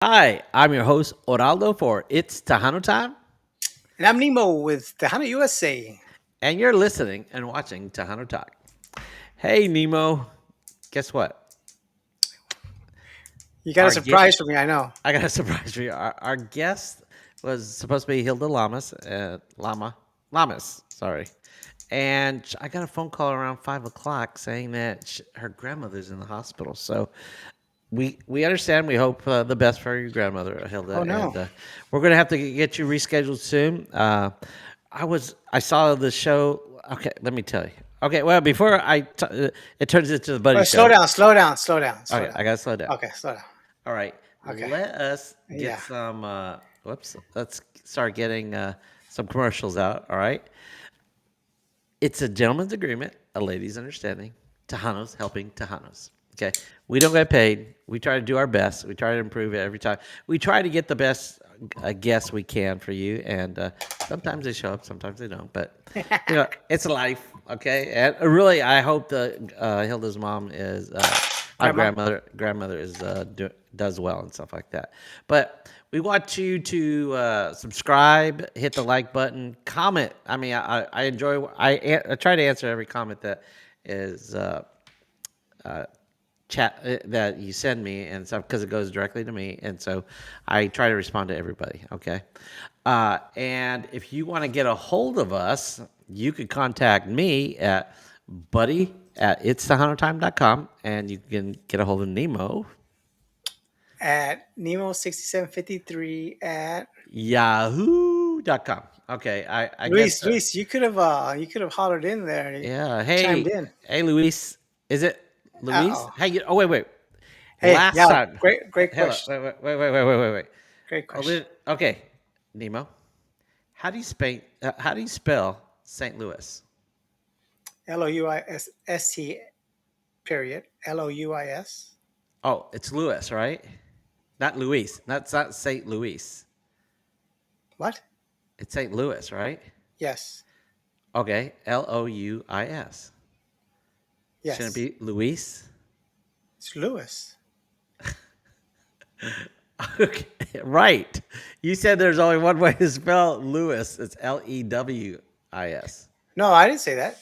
Hi, I'm your host, Oraldo, for It's Tejano Time, And I'm Nemo with Tejano USA. and you're listening and watching Tejano Talk. Hey, Nemo, guess what? You got a Our guest, surprise for me, I know. I got a surprise for you. Our guest was supposed to be Hilda Lamas, sorry. And I got a phone call around 5 o'clock saying that her grandmother's in the hospital. So we understand. We hope the best for your grandmother, Oh Hilda, no. and we're gonna have to get you rescheduled soon. I saw the show. Okay, let me tell you. Okay, well before it turns into the buddy Well, slow show. down, slow down, slow down, slow Okay, down. I gotta slow down. Okay, slow down. All right, Okay. let us get Yeah. some. Whoops, let's start getting some commercials out. All right, it's a gentleman's agreement, a lady's understanding. Tejanos helping Tejanos. Okay, we don't get paid. We try to do our best. We try to improve it every time. We try to get the best guests we can for you, and sometimes they show up, sometimes they don't. But it's life. Okay, and really, I hope the Hilda's mom is my Grandma. grandmother is does well and stuff like that. But we want you to subscribe, hit the like button, comment. I mean, I enjoy. I try to answer every comment that is chat that you send me and stuff because it goes directly to me, and so I try to respond to everybody. Okay, and if you want to get a hold of us, you could contact me at buddy at ItsTejanoTime.com, and you can get a hold of Nemo At Nemo6753 at Yahoo.com. Okay, I guess. Luis, you could have hollered in there. Yeah. Chimed Hey, in. hey, Luis. Is it Uh Luis? oh. Hey. Oh, wait. Hey, Last yeah, time. great Hello. question. Wait. Great Oh, question. okay, Nemo. How do you spell St. Louis? Louis period. Louis. Oh, it's Louis, right? Not Luis. That's not St. Louis. What? It's St. Louis, right? Yes. Okay, Louis. Shouldn't Yes. it be Luis? It's Lewis. Okay, right. You said there's only one way to spell Lewis. It's Lewis. No, I didn't say that.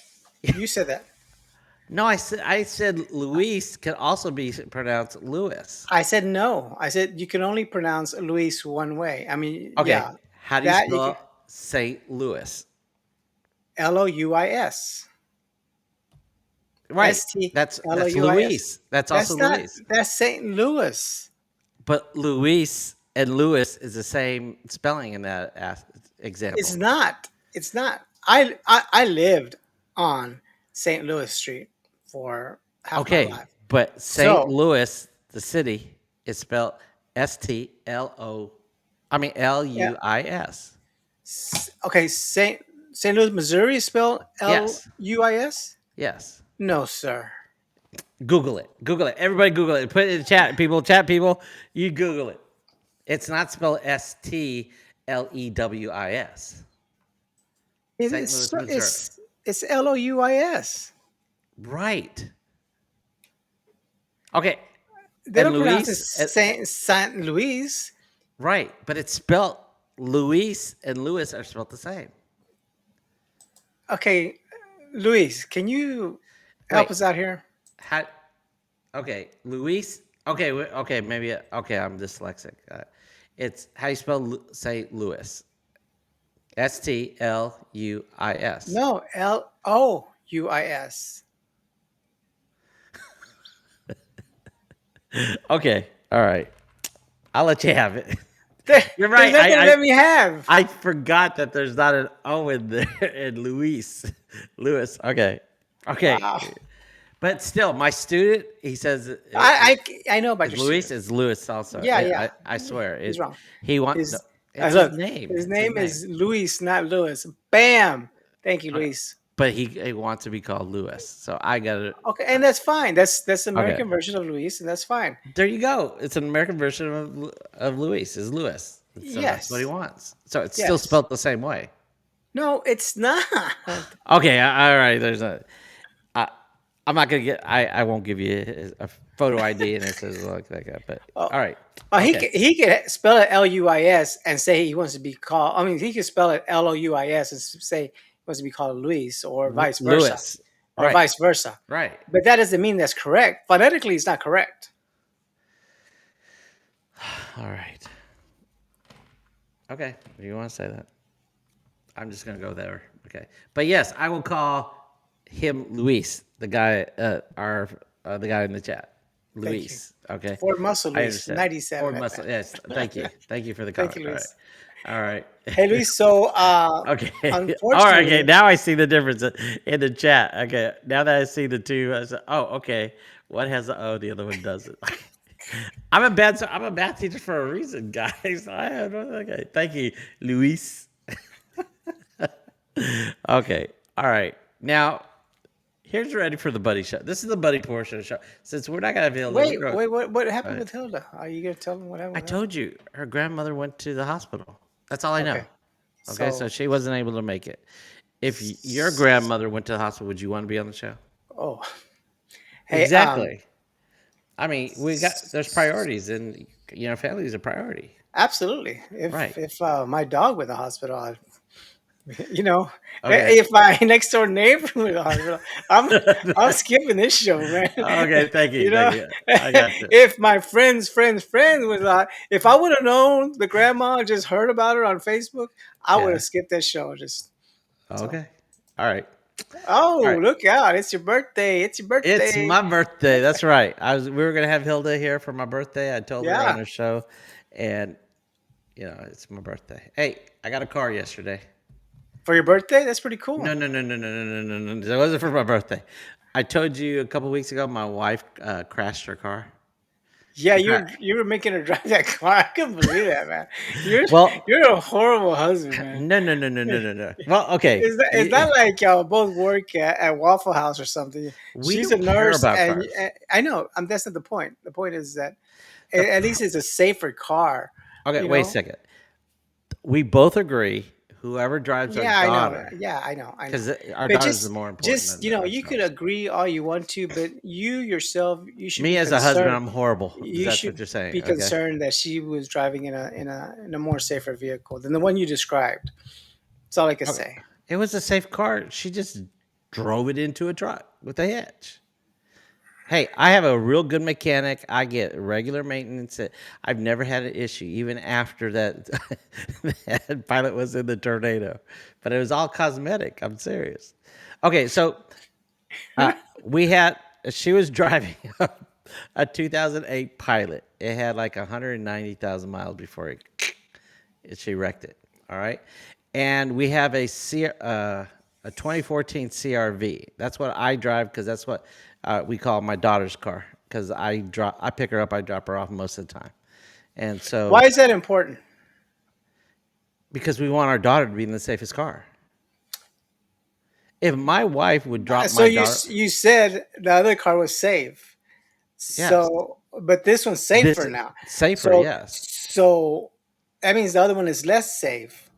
You said that. No, I said Luis can also be pronounced Lewis. I said no. I said you can only pronounce Luis one way. I mean, Okay, yeah, how do you that you can spell St. Louis? Louis. Right. That's STLOUIS. Luis. That's also Luis. That's St. Louis. But Luis and Lewis is the same spelling in that It's example. not. It's not. I lived on St. Louis Street for half my Okay, life. but St. So, Louis, the city, is spelled STLO. I mean yeah. LUIS. Okay, St. Louis, Missouri is spelled Yes. LUIS? Yes. No, sir. Google it. Google it. Everybody Google it. Put it in the chat, people. Chat people. You Google it. It's not spelled STLEWIS. St. It's Louis, Missouri. it's LOUIS. Right. Okay. They And don't pronounce it Luis, Saint Louis. right. But it's spelled Luis and Lewis are spelled the same. Okay, Luis, can you help Wait. us out here? How? Okay. Luis. Okay. Okay. Maybe. Okay. I'm dyslexic. It's how you spell St. Louis. STLUIS. No, LOUIS. Okay. All right. I'll let you have it. You're There's right. nothing to let me have. I forgot that there's not an O in there in Luis. Lewis. Okay. Okay. Wow. But still, my student, he says I know about is your Luis student. is Lewis also. Yeah, yeah. I swear. He's wrong. He want no, His it's his look, name. his It's his name name. is Luis, not Lewis. Bam. Thank you, Okay. Luis. But he wants to be called Lewis. So I got to Okay, and that's fine. That's the okay. American version of Luis, and that's fine. There you go. It's an American version of Luis. Is Lewis. So that's what he Yes. wants. So it's still Yes. spelled the same way. No, it's not. Okay, all right. There's a. I, I'm not gonna get. I won't give you photo ID and it says look like that. But Oh, all right, oh, okay. he could spell it Luis and say he wants to be called. I mean, he could spell it Louis and say he wants to be called Luis, Lewis. or Right, vice versa. right. But that doesn't mean that's correct. Phonetically, it's not correct. All right. Okay. If you want to say that, I'm just gonna go there. Okay. But yes, I will call him Luis, the guy, the guy in the chat, Thank you. Luis. Okay. Ford Muscle I Luis, understand. Ford 97. muscle. Yes. Thank you. Thank you for the Thank comment. you, All right. Luis. All right. Hey, Luis. So, Okay. All right. Okay. unfortunately, Now I see the difference in the chat. Okay. Now that I see the two, I said, oh, okay. One has the O, the other one doesn't. I'm a math teacher for a reason, guys. Okay. Thank you, Luis. Okay. All right. Now here's ready for the buddy show. This is the buddy portion of the show. Since we're not gonna have Hilda, we're going. what happened Uh, with Hilda? Are you gonna tell me what happened I with Hilda? told you her grandmother went to the hospital. That's all I know. Okay, Okay, so so, she wasn't able to make it. If your grandmother went to the hospital, would you want to be on the show? oh, hey, Exactly. I mean, we got there's priorities, and family is a priority, absolutely. right? If my dog went to the hospital, you know, Okay. if my next door neighbor went to the hospital, I'm I'm skipping this show, man. Okay. Thank you. You Thank know, you. I got you. if my friends was if I would have known the grandma, just heard about her on Facebook, I would Yeah. have skipped that show. Just so. Okay. All right. All Oh, right. look out! It's your birthday. It's your It's birthday. my birthday. That's right. We were gonna have Hilda here for my birthday. I told her on Yeah, her show, and it's my birthday. Hey, I got a car yesterday. for your birthday. That's pretty cool. No, no, no, no, no, no, no, no, no. That wasn't for my birthday. I told you a couple weeks ago my wife crashed her car. Yeah, She crashed. you were making her drive that car. I couldn't believe that, man. You're Well, you're a horrible husband, man. no, no, no, no, no, no, no. Well, okay. It's not like y'all both work at Waffle House or something. We She's a don't care nurse, about and cars. I know. That's not the point. The point is that The at least it's a safer car. Okay, You wait a know. second. We both agree. Whoever drives our Yeah, I know. daughter, Yeah, I know. I know. because our But daughter is more important just than us you could cars. agree all you want to, but you yourself, you should Me be as a husband, concerned. I'm horrible. You That's what should you're saying. be Okay. concerned that she was driving in a more safer vehicle than the one you described. That's all I can Okay. say. It was a safe car. She just drove it into a truck with a hitch. Hey, I have a real good mechanic. I get regular maintenance. I've never had an issue, even after that, that pilot was in the tornado. But it was all cosmetic. I'm serious. Okay, so uh, we had, she was driving a 2008 Pilot. It had like 190,000 miles before she wrecked it. All right, and we have a 2014 CRV. That's what I drive because that's what we call my daughter's car. Because I pick her up, I drop her off most of the time, and Why so is that important? because we want our daughter to be in the safest car. If my wife would drop So my daughter, you said the other car was safe. yes, So, but this one's this safer is now. safer. So Yes. so that means the other one is less safe.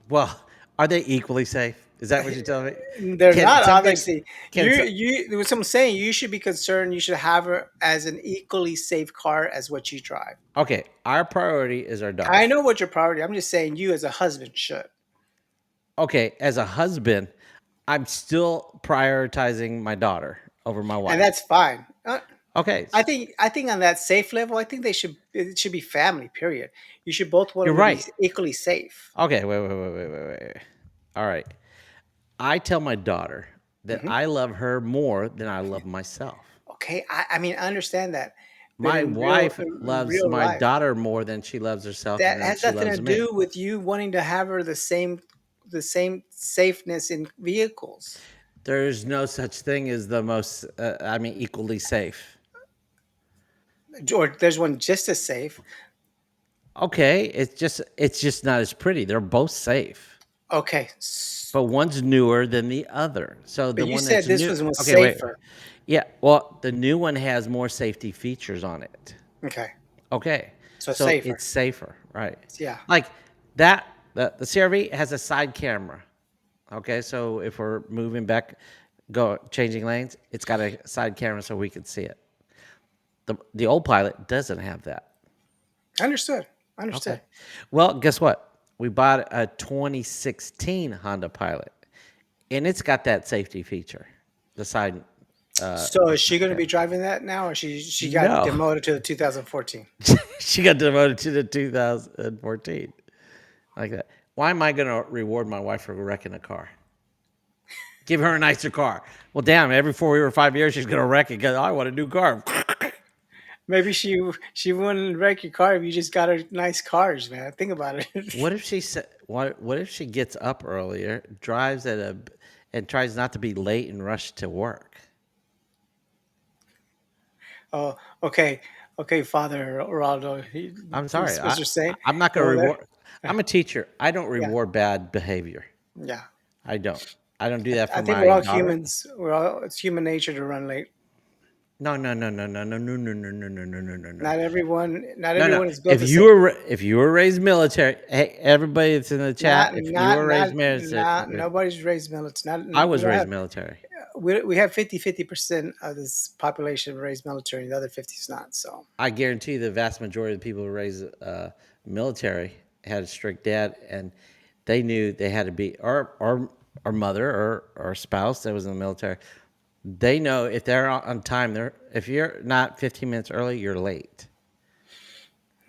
Well, are they equally safe? Is that what you're telling me? They're Can not something? obviously. Can so- There was some saying you should be concerned. You should have her as an equally safe car as what you drive. Okay, our priority is our daughter. I know what your priority. I'm just saying you as a husband should, Okay, as a husband, I'm still prioritizing my daughter over my and wife. that's fine. Okay, I think on that safe level, I think it should be family. Period. You should both want you're them to be right. equally safe. Okay, wait. All right. I tell my daughter that Hmm. I love her more than I love myself. Okay, I mean I understand that, but My wife in loves real my life, daughter more than she loves herself and that than has she nothing to loves me. do with you wanting to have her the same safeness in vehicles. There's no such thing as the most, equally safe. Or there's one just as safe. Okay, it's just not as pretty. They're both safe, Okay, but one's newer than the other. So but the you one said that's this new, one was okay, wait, safer. yeah, well, the new one has more safety features on it. Okay, Okay, so so safer. it's safer, right? Yeah. Like that, the CRV has a side camera. Okay, so if we're moving back, changing lanes, it's got a side camera so we can see it. The old Pilot doesn't have that. Understood. Okay. Understood. Well, guess what? We bought a 2016 Honda Pilot, and it's got that safety feature, the side, So the is she side going to be camera. driving that now, or she got No, demoted to the 2014? she got demoted to the 2014 like that. Why am I going to reward my wife for wrecking a car? Give her a nicer car. Well, damn, every 4 or 5 years she's going to wreck it because I want a new car. Maybe she wouldn't wreck your car if you just got her nice cars, man. Think about it. What if she said? What if she gets up earlier, drives and tries not to be late and rush to work? Oh, okay, okay, Father Oraldo. I'm You're sorry. supposed to say I'm not going to over there. reward. I'm a teacher. I don't Yeah, reward bad behavior. yeah. I don't. I don't do that I for think we're my all daughter. humans. We're all it's human nature to run late. No, no, no, no, no, no, no, no, no, no, no, no, no, no, no. Not No, no. everyone is built the same. If you were raised military, hey, everybody that's in the chat, if you were raised military, Nobody's raised military. I Not we was don't raised have military. we have 50% of this population raised military. The other 50 is not. So I guarantee you the vast majority of the people who raised military had a strict dad, and they knew they had to be, or mother or spouse that was in the military. They know if they're on time. If you're not 15 minutes early, you're late.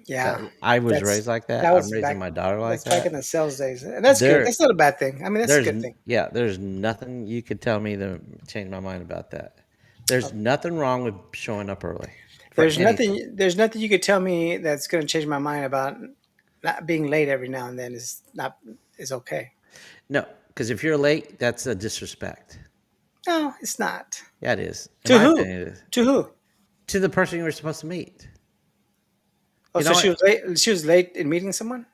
That yeah, I was that's raised like that that. I'm was raising back. my daughter like That's back in that. the sales days, and that's good. There, That's not a bad thing. I mean, that's a good thing. there's nothing you could tell me to change my mind about that. There's nothing wrong with showing up early for anything. There's nothing you could tell me that's going to change my mind about not being late every now and then is okay. No, because if you're late, that's a disrespect. No, it's not. Yeah, it is. In To my who? opinion, it is. To who? To the person you were supposed to meet. Oh, You so know what? she was late. She was late in meeting someone,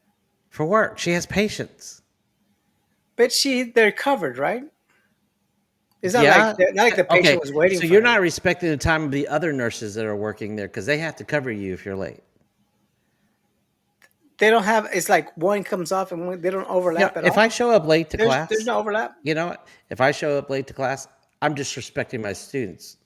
For work, she has patience. but they're covered, right? It's Yeah. not like the patient Okay. was waiting So for you're her. not respecting the time of the other nurses that are working there because they have to cover you if you're late. They don't have. It's like one comes off and they don't Yeah. overlap at If I all. show up late to There's class, no overlap. you know what? If I show up late to class, I'm disrespecting my students.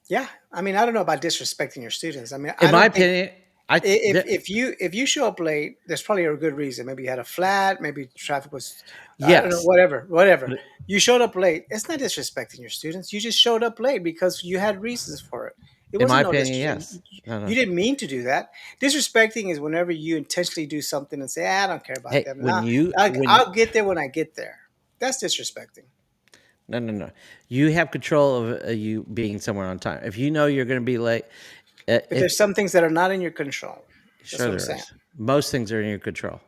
Yeah, I mean, I don't know about disrespecting your students. I mean, In I my don't think opinion, I if you show up late, there's probably a good reason. Maybe you had a flat. Maybe traffic was, I don't know, yes, whatever. but You showed up late. It's not disrespecting your students. You just showed up late because you had reasons for it. It in my wasn't no opinion, disrespect. yes. No, You no. didn't mean to do that. Disrespecting is whenever you intentionally do something and say, I don't care about Hey, them. Now I'll get there when I get there. That's disrespecting. no, no, no. You have control of you being somewhere on time. If you know you're going to be late, But if there's some things that are not in your control. That's sure what I'm there saying. is. Most things are in your control.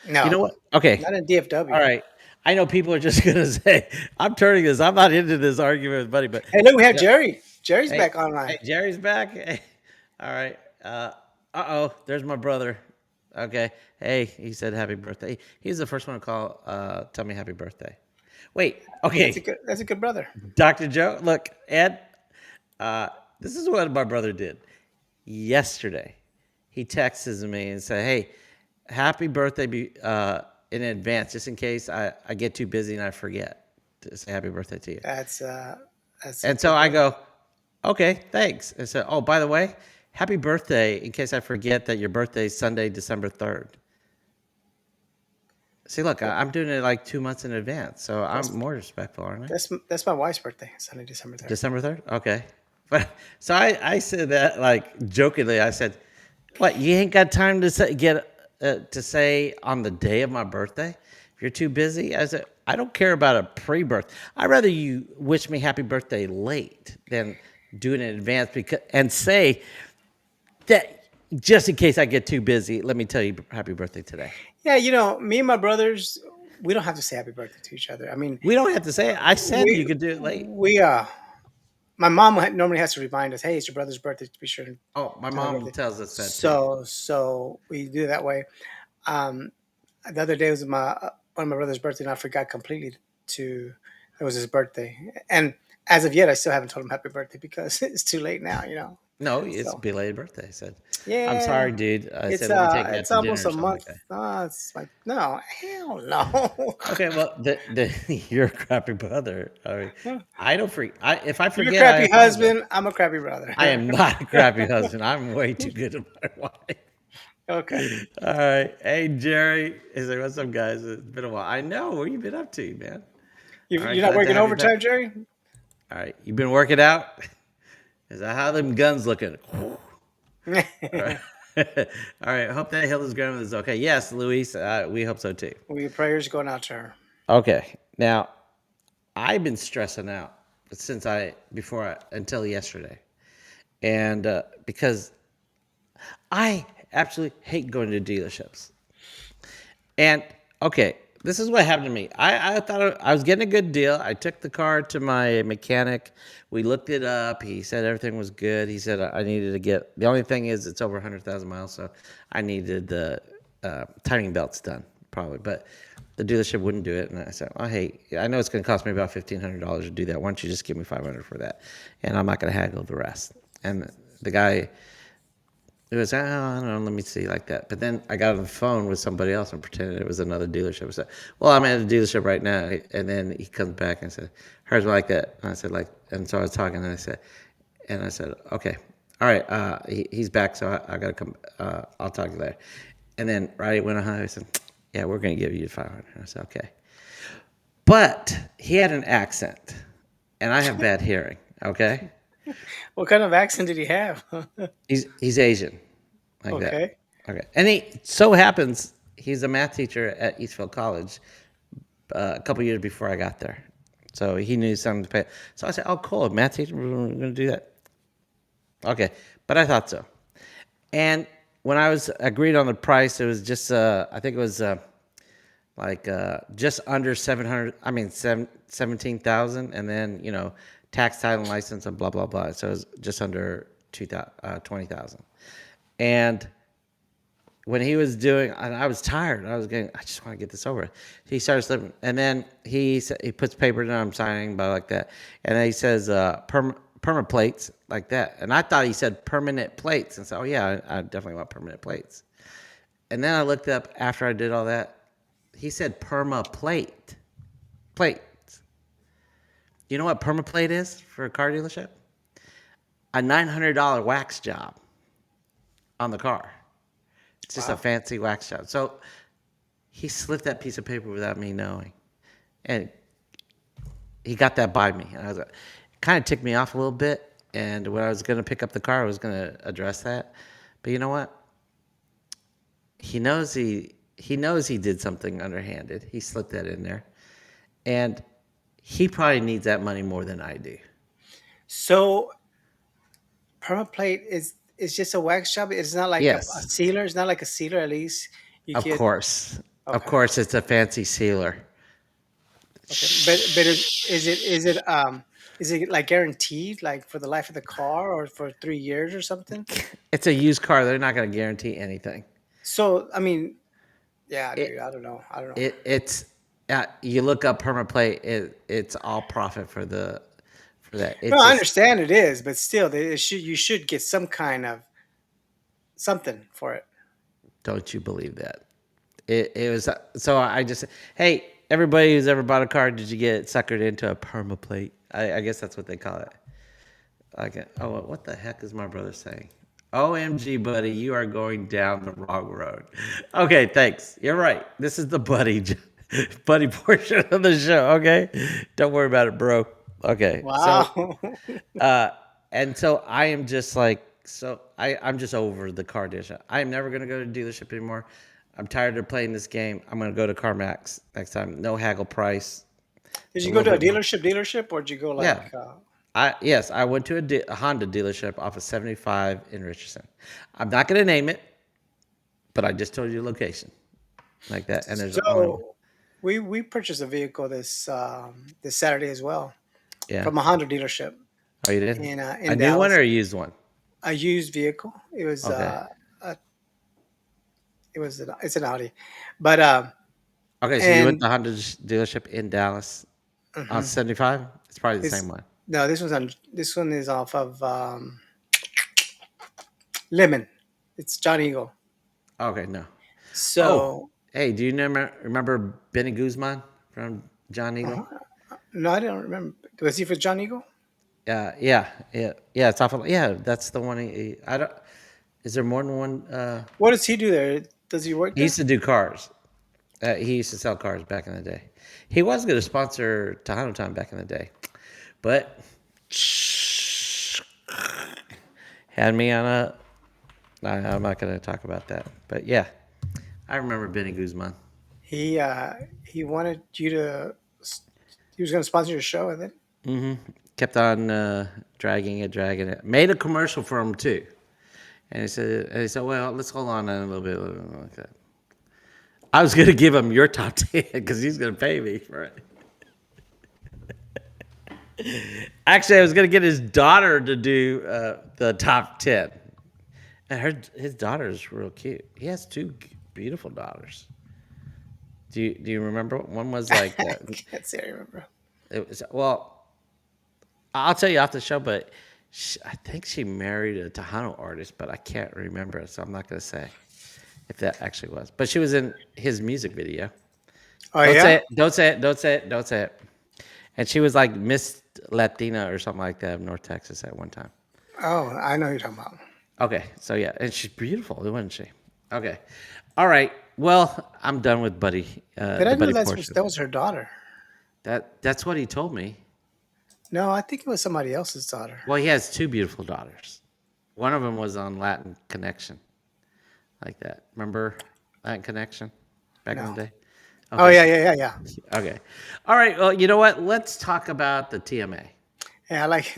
You know No, what? Okay. not in All DFW. right. I know people are just going to say, I'm turning this. I'm not into this argument with buddy, but Hey, look, we have yeah. Jerry. Jerry's Hey, back online. Jerry's back. Hey. All right. Oh, there's my brother. Okay. Hey, he said happy birthday. He's the first one to call, tell me happy birthday. Wait. Okay. That's a good brother. Dr. Joe, look, Ed, uh, this is what my brother did yesterday. He texts me and said, "Hey, happy birthday in advance, just in case I get too busy and I forget to say happy birthday to you." That's that's a And so good I brother. go, "Okay, thanks." And said, "Oh, by the way, happy birthday in case I forget that your birthday is Sunday, December 3rd." See, look, I'm doing it like 2 months in advance, so I'm That's more respectful, aren't I? that's my wife's birthday, Sunday, December 3rd. December 3rd? Okay. But so I said that like jokingly. I said, "What? You ain't got time to say on the day of my birthday? If you're too busy?" I said, "I don't care about a pre-birth. I'd rather you wish me happy birthday late than do it in advance because and say that just in case I get too busy, let me tell you happy birthday today." Yeah, me and my brothers, we don't have to say happy birthday to each other. I mean, We don't have to say it. I said you we could do it late. we my mom normally has to remind us, hey, it's your brother's birthday. To be sure to Oh, my tell her mom birthday. tells us that too. So we do it that way. Um, the other day was one of my brother's birthday, and I forgot completely to it was his birthday. And as of yet, I still haven't told him happy birthday because it's too late now. No, it's So belated birthday. I said, I'm yeah, sorry, dude. I said, let me take you out it's to dinner almost or a something month. like that. It's like no, hell no. Okay, well, you're a crappy brother. I mean, I don't freak. If I You're a forget, I crappy apologize. husband. I'm a crappy I brother. am not a crappy husband. I'm way too good to my wife. Okay. All right. Hey, Jerry. Is there what's up, guys? It's been a while. I know. What you been up to, man? All right. You're not Glad to working have you back. overtime, Jerry? All right. You been working out? Is that how them guns looking? All right. All right. Hope that Hilda's grandmother's okay. Yes, Luis. We hope so too. Well, your prayers going out to her. Okay. Now, I've been stressing out since until yesterday. And because I absolutely hate going to dealerships. And okay, this is what happened to me. I thought I was getting a good deal. I took the car to my mechanic. We looked it up. He said everything was good. He said I needed to get the only thing is it's over 100,000 miles, so I needed the timing belts done probably. But the dealership wouldn't do it, and I said, "Oh, hey, I know it's going to cost me about $1,500 to do that. Why don't you just give me 500 for that, and I'm not going to haggle the rest." And the guy it was, oh, I don't know, let me see, like that. But then I got on the phone with somebody else and pretended it was another dealership. I said, well, I'm at a dealership right now. And then he comes back and said, hers were like that. And I said, like, and so I was talking and I said, okay, all right, he's back, so I got to come, I'll talk to you later. And then right when I said, yeah, we're going to give you 500. I said, okay. But he had an accent, and I have bad hearing, okay? What kind of accent did he have? He's Asian. Like that. Okay. Okay. And he so happens he's a math teacher at Eastville College a couple years before I got there. So he knew something to pay. So I said, oh, cool. Math teacher, we're going to do that. Okay. But I thought so. And when I was agreed on the price, it was just, I think it was just under 700, I mean, 17,000. And then, tax, title, and license, and blah, blah, blah. So it was just under 20,000. And when he was doing, and I was tired. I just want to get this over. He started slipping, and then he puts paper down. I'm signing, but like that, and then he says perma plates like that, and I thought he said permanent plates, and so oh yeah, I definitely want permanent plates. And then I looked up after I did all that. He said perma plate. You know what perma plate is for a car dealership? A $900 wax job on the car. It's just a Wow. fancy wax job. So he slipped that piece of paper without me knowing, and he got that by me. And I was like, it kind of ticked me off a little bit. And when I was going to pick up the car, I was going to address that. But you know what? He knows he did something underhanded. He slipped that in there, and he probably needs that money more than I do. So permaplate is just a wax job. It's not like a Yes, sealer. It's not like a sealer. At least you of get course, of okay. course, it's a fancy sealer. Okay, but is it like guaranteed like for the life of the car or for 3 years or something? It's a used car. They're not going to guarantee anything. So I mean, yeah, dude, It I don't know. I don't know. it's you look up permaplate. It's all profit for that. No, It's I just understand it is, but still, you should get some kind of something for it. don't you believe that? It was so I just hey everybody who's ever bought a car, did you get suckered into a permaplate? I guess that's what they call it. Like oh what the heck is my brother saying? OMG, buddy, you are going down the wrong road. Okay, thanks. You're right. This is the buddy portion of the show. Okay, don't worry about it, bro. Okay, so Wow. Uh, and so I am just like, I'm just over the car dealership. I am never going to go to a dealership anymore. I'm tired of playing this game. I'm going to go to CarMax next time. No haggle price. Did A you go little to a bit more. dealership, or did you go Yeah. like? Yes, I went to a Honda dealership off of 75 in Richardson. I'm not going to name it, but I just told you the location like that. And there's only one. So we purchased a vehicle this Saturday as well Yeah. from a Honda dealership Oh, you did? A in new one Dallas. or a used one? A used vehicle. Okay. A, it's an Audi, but Okay, so you went and to the Honda dealership in Dallas on mhm. 75? It's probably the same This one. no, this one is off of Lemon. It's John Eagle. Okay, no. Oh, So hey, do you remember Benny Guzman from John Eagle? uh no, I don't remember. Was he for John Eagle? Yeah. It's awful. Yeah, that's the one. I don't. Is there more than one? What does he do there? Does he work He there? used to do cars. He used to sell cars back in the day. He was going to sponsor Tejano Time back in the day, but had me on a. I'm not going to talk about that. But yeah, I remember Benny Guzman. He uh he wanted you to. He was going to sponsor your show, I think. Kept on dragging it. Made a commercial for him too, and he said, well, let's hold on a little bit. Like that. I was going to give him your top 10 because he's going to pay me for it. Actually, I was going to get his daughter to do the top 10. And his daughter is real cute. He has two beautiful daughters. Do you remember? One was like I can't say I remember. it was well. I'll tell you off the show, but I think she married a Tejano artist, but I can't remember it, so I'm not going to say if that actually was. But she was in his music video. Oh Don't say yeah. it. Don't say it. Don't say it. Don't say it. And she was like Miss Latina or something like that of North Texas at one time. Oh, I know who you're talking about. Okay, so yeah, and she's beautiful, wasn't she? Okay, all right. Well, I'm done with But I the knew buddy portion. that was her daughter. That's what he told me. No, I think it was somebody else's daughter. Well, he has two beautiful daughters. One of them was on Latin Connection, like that. Remember Latin Connection back in No. the day? Oh Okay, yeah. okay, all right. Well, you know what? Let's talk about the TMA. Yeah, I like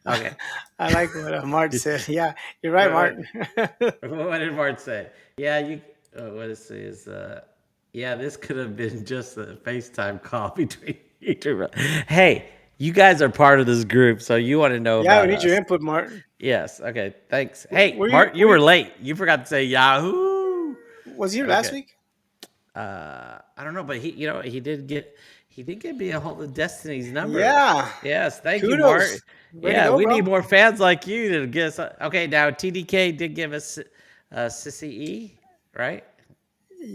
Okay. I like what Mart said. Yeah, you're right, What, Martin. what did Mart say? Yeah, you. What it says? Yeah, this could have been just a FaceTime call between you two. Hey, you guys are part of this group, so you want to know Yeah, we about need your us. input, Martin. Yes. Okay. Thanks. Hey, Were you Mart, you were were you, late. You forgot to say Yahoo. was you here last Okay. week? I don't know, but he did get me a hold of Destiny's number. Yeah. Yes, thank you, Mart. Kudos. Way to Yeah, go, we bro. need more fans like you to get us. Okay, now TDK did give us Sissy E, right?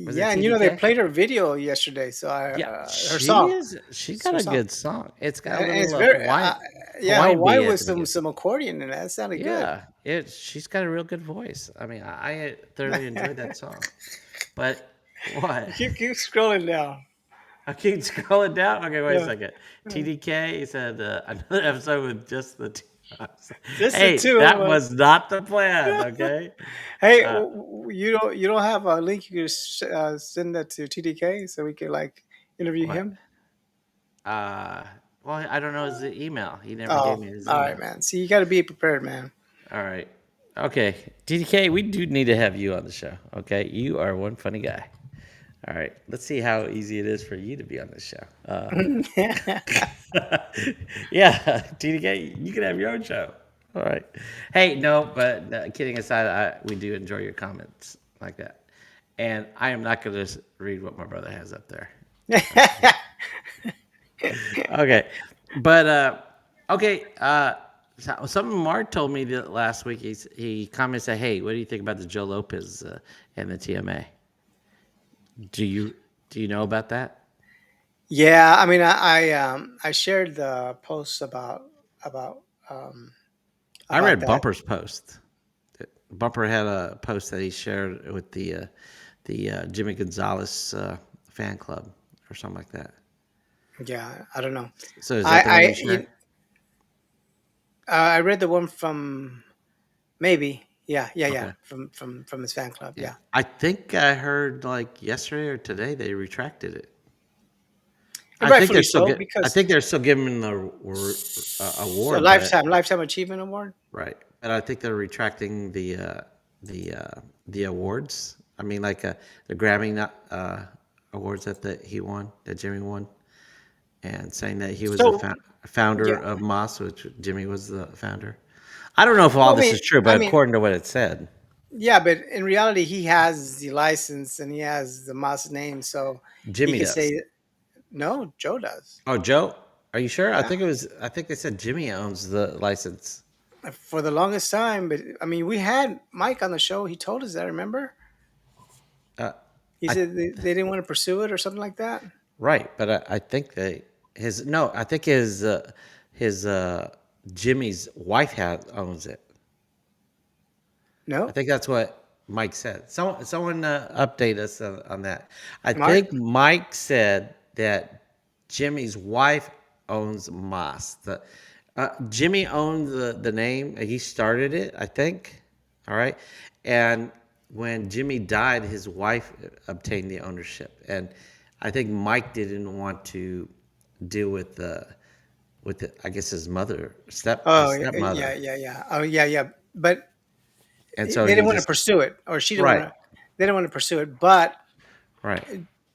Was it Yeah, and they TDK? played her video yesterday, so Yeah, her song. She It's got her a song. good song. It's got a And it's little very yeah, Hawaiian Hawaii beat at with the some beginning. some accordion and that sounded good. Yeah, she's got a real good voice. I mean, I thoroughly enjoyed that song. But what? Keep scrolling down. I keep scrolling down. Okay, wait a Yeah. second. TDK, he said another episode with just the two. Just the Hey, two of that us. was not the plan. Okay. Hey, Uh, you don't have a link you could send that to TDK so we could like interview what? him? Uh, well, I don't know his email. He never Oh, gave me his all right, email. man. See, you got to be prepared, man. All right. Okay, TDK, we do need to have you on the show. Okay, you are one funny guy. All right, let's see how easy it is for you to be on this show. Yeah, TDK, you can have your own show. All right. Hey, no, but kidding aside, we do enjoy your comments like that. And I am not going to read what my brother has up there. Okay. But, okay. Something Mark told me that last week. He commented, said, hey, what do you think about the Joe Lopez and the TMA? Do you do you know about that? Yeah, I mean, I shared the posts about um, I about read that. Bumper's post. Bumper had a post that he shared with the Jimmy Gonzalez fan club or something like that. Yeah, I don't know. So is that the one I you shared? I read the one from maybe yeah Okay. from his fan club. Yeah. Yeah, I think I heard like yesterday or today they retracted it. and I think they're rightfully still so get. I because think they're still giving him the it's a award, but lifetime achievement award. right. But I think they're retracting the awards. I mean, like the Grammy awards he won, that Jimmy won, and saying that he was the So founder yeah, of Moss, which Jimmy was the founder. I don't know if all well, this is true, I but mean, according to what it said, yeah, but in reality, he has the license and he has the Moss name, so he Jimmy could does. say no. Joe does. Oh, Joe, are you sure? I Yeah. think it was. I think they said Jimmy owns the license. for the longest time. But I mean, we had Mike on the show. He told us that. Remember? Uh, He I said they didn't want to pursue it or something like that. right, but I think they his no, I think his Jimmy's wife has owns it. I No, think that's what Mike said. Someone update us on that. I Mark. think Mike said that Jimmy's wife owns Moss. Jimmy owned the name. He started it, I think. All right, and when Jimmy died, his wife obtained the ownership, and I think Mike didn't want to deal with the, I guess his mother his Oh yeah, stepmother, yeah, yeah. Oh yeah, yeah. But and so they he didn't want to just pursue it, or she didn't want right to. They didn't want to pursue it. right.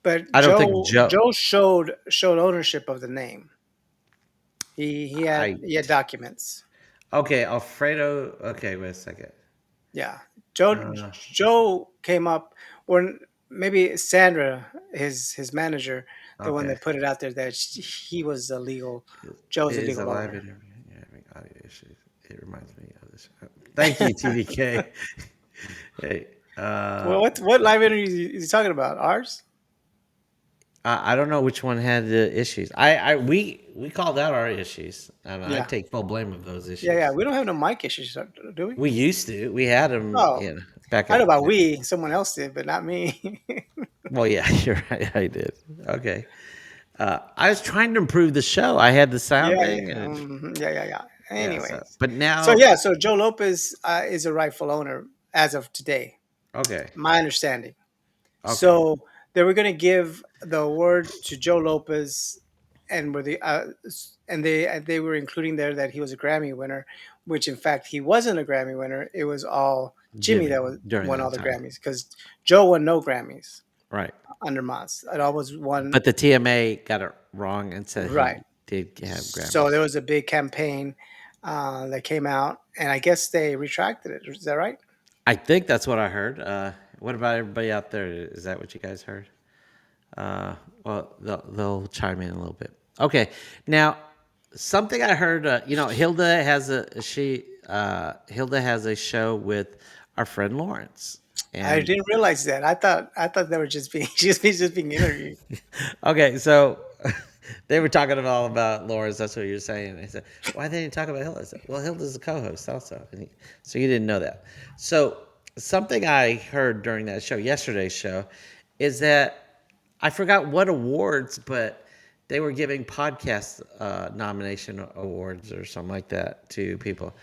But I don't think Joe. Joe showed ownership of the name. I He had documents. okay, Alfredo. Okay, wait a second. Yeah, Uh, Joe came up, or maybe Sandra, his manager, the one okay, that put it out there that he was the legal. Joe's the is a legal live owner. interview. Yeah, having audio issues. It reminds me of this. Thank you, TDK. Hey, Well, what live interview is he talking about? Ours? I don't know which one had the issues. We called out our issues, and I Yeah, take full blame of those yeah, yeah. issues. We don't have no mic issues, do we? We used to. We had them, Oh, back I know at. about we. Someone else did, but not me. Well, yeah, you're right. I did. Okay. I was trying to improve the show. I had the Yeah, sound yeah, thing, and yeah, yeah, yeah. yeah. So, Anyways, but so now, yeah, so Joe Lopez is a rightful owner as of today, okay, my understanding. okay. So they were going to give the award to Joe Lopez, and they were including there that he was a Grammy winner, which in fact he wasn't a Grammy winner. It was all Jimmy Jimmy that was during won all that the time, Grammys because Joe won no Grammys right? under Moss. It all was one But the TMA got it wrong and said right. he did have So Grammys. there was a big campaign that came out, and I guess they retracted it. Is that right? I think that's what I heard. What about everybody out there? Is that what you guys heard? Well, they'll chime in a little bit. Okay, now something I heard. Hilda has a show with our friend Lawrence, I and didn't realize that. I thought they were just being just being interviewed. okay, so they were talking all about Lawrence. That's what you're saying. They said, "Why they didn't talk about Hilda?" I said, "Well, Hilda's the co-host also." So you didn't know that. So something I heard during that show, yesterday's show, is that I forgot what awards, but they were giving podcast nomination awards or something like that to people,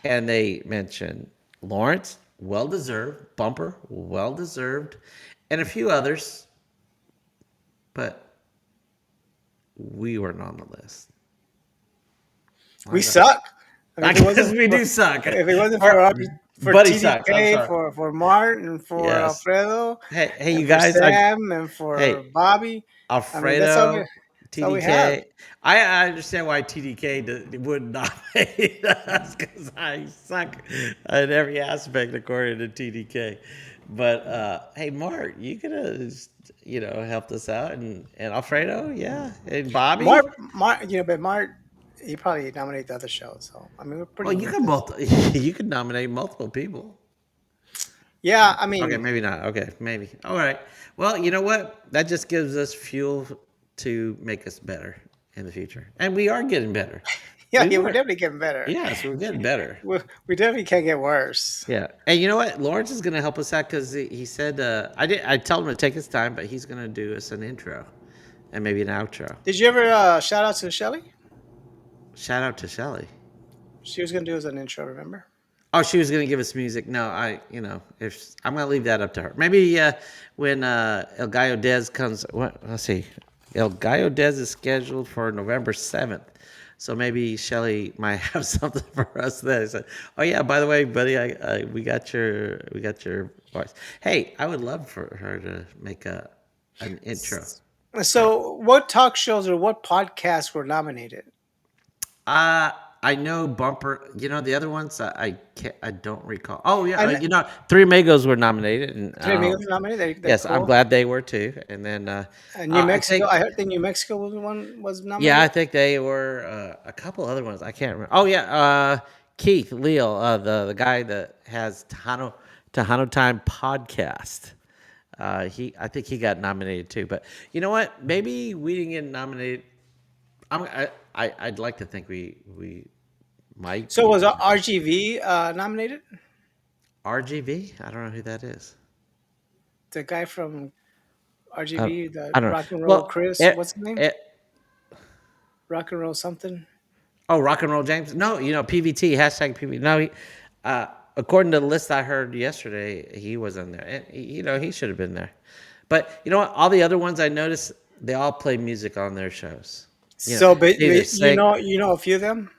and they mentioned Lawrence, well deserved, Bumper, well deserved, and a few others, but we weren't on the list. We I know. suck. I mean, I guess we do suck. if it wasn't Or for Buddy sucks. I'm TDK, sorry. for Martin, for Yes. Alfredo, Hey, you and for guys. Sam, and for Hey, Bobby, I mean Alfredo, that's all we have. TDK. I understand why TDK would nominate us because I suck in every aspect according to TDK. But hey, Mark, you could have helped us out, and Alfredo, yeah, and Bobby. But Mart, he probably nominated the other shows. So I mean, we're Well, pretty you could limited. you could nominate multiple people. Yeah, I Okay, mean, maybe not. Okay, maybe. All right. Well, you know what? That just gives us fuel to make us better in the future, and we are getting better. yeah, We yeah, we're were, definitely getting better. yes, we're getting better. We definitely can't get worse. Yeah, and you know what? Lawrence is going to help us out because he said I told him to take his time, but he's going to do us an intro and maybe an outro. Did you ever shout out to Shelly? Shout out to Shelly. She was gonna do as an intro. Remember? Oh, she was going to give us music. No, if I'm going to leave that up to her. Maybe when El Gallo Dez comes. Let's see. El Gallo Dez is scheduled for November 7th. So maybe Shelly might have something for us then. So, oh yeah, by the way, buddy, we got your voice. Hey, I would love for her to make an intro. So So, what talk shows or what podcasts were nominated? Uh I know Bumper. The other ones I can't. I don't recall. Oh yeah, And Three Amigos were nominated, and Three Amigos were nominated. They're yes, I'm cool. glad they were too. And then New I Mexico. think I heard the New Mexico was one was yeah, nominated. I think they were a couple other ones. I can't remember. Oh yeah, Keith Leal, the guy that has Tejano Time podcast. I think he got nominated too. But you know what? Maybe we didn't get nominated. I'd like to think we might So be. was RGV nominated? RGV? I don't know who that is. The guy from I, RGV, the I don't know. Rock and Roll Well, Chris, what's his name? it, Rock and Roll something. oh, Rock and Roll James. No, PVT hashtag PVT. No, according to the list I heard yesterday, he was in there, and he should have been there. But you know what? All the other ones I noticed, they all play music on their shows. So, They either sing. you know a few of them.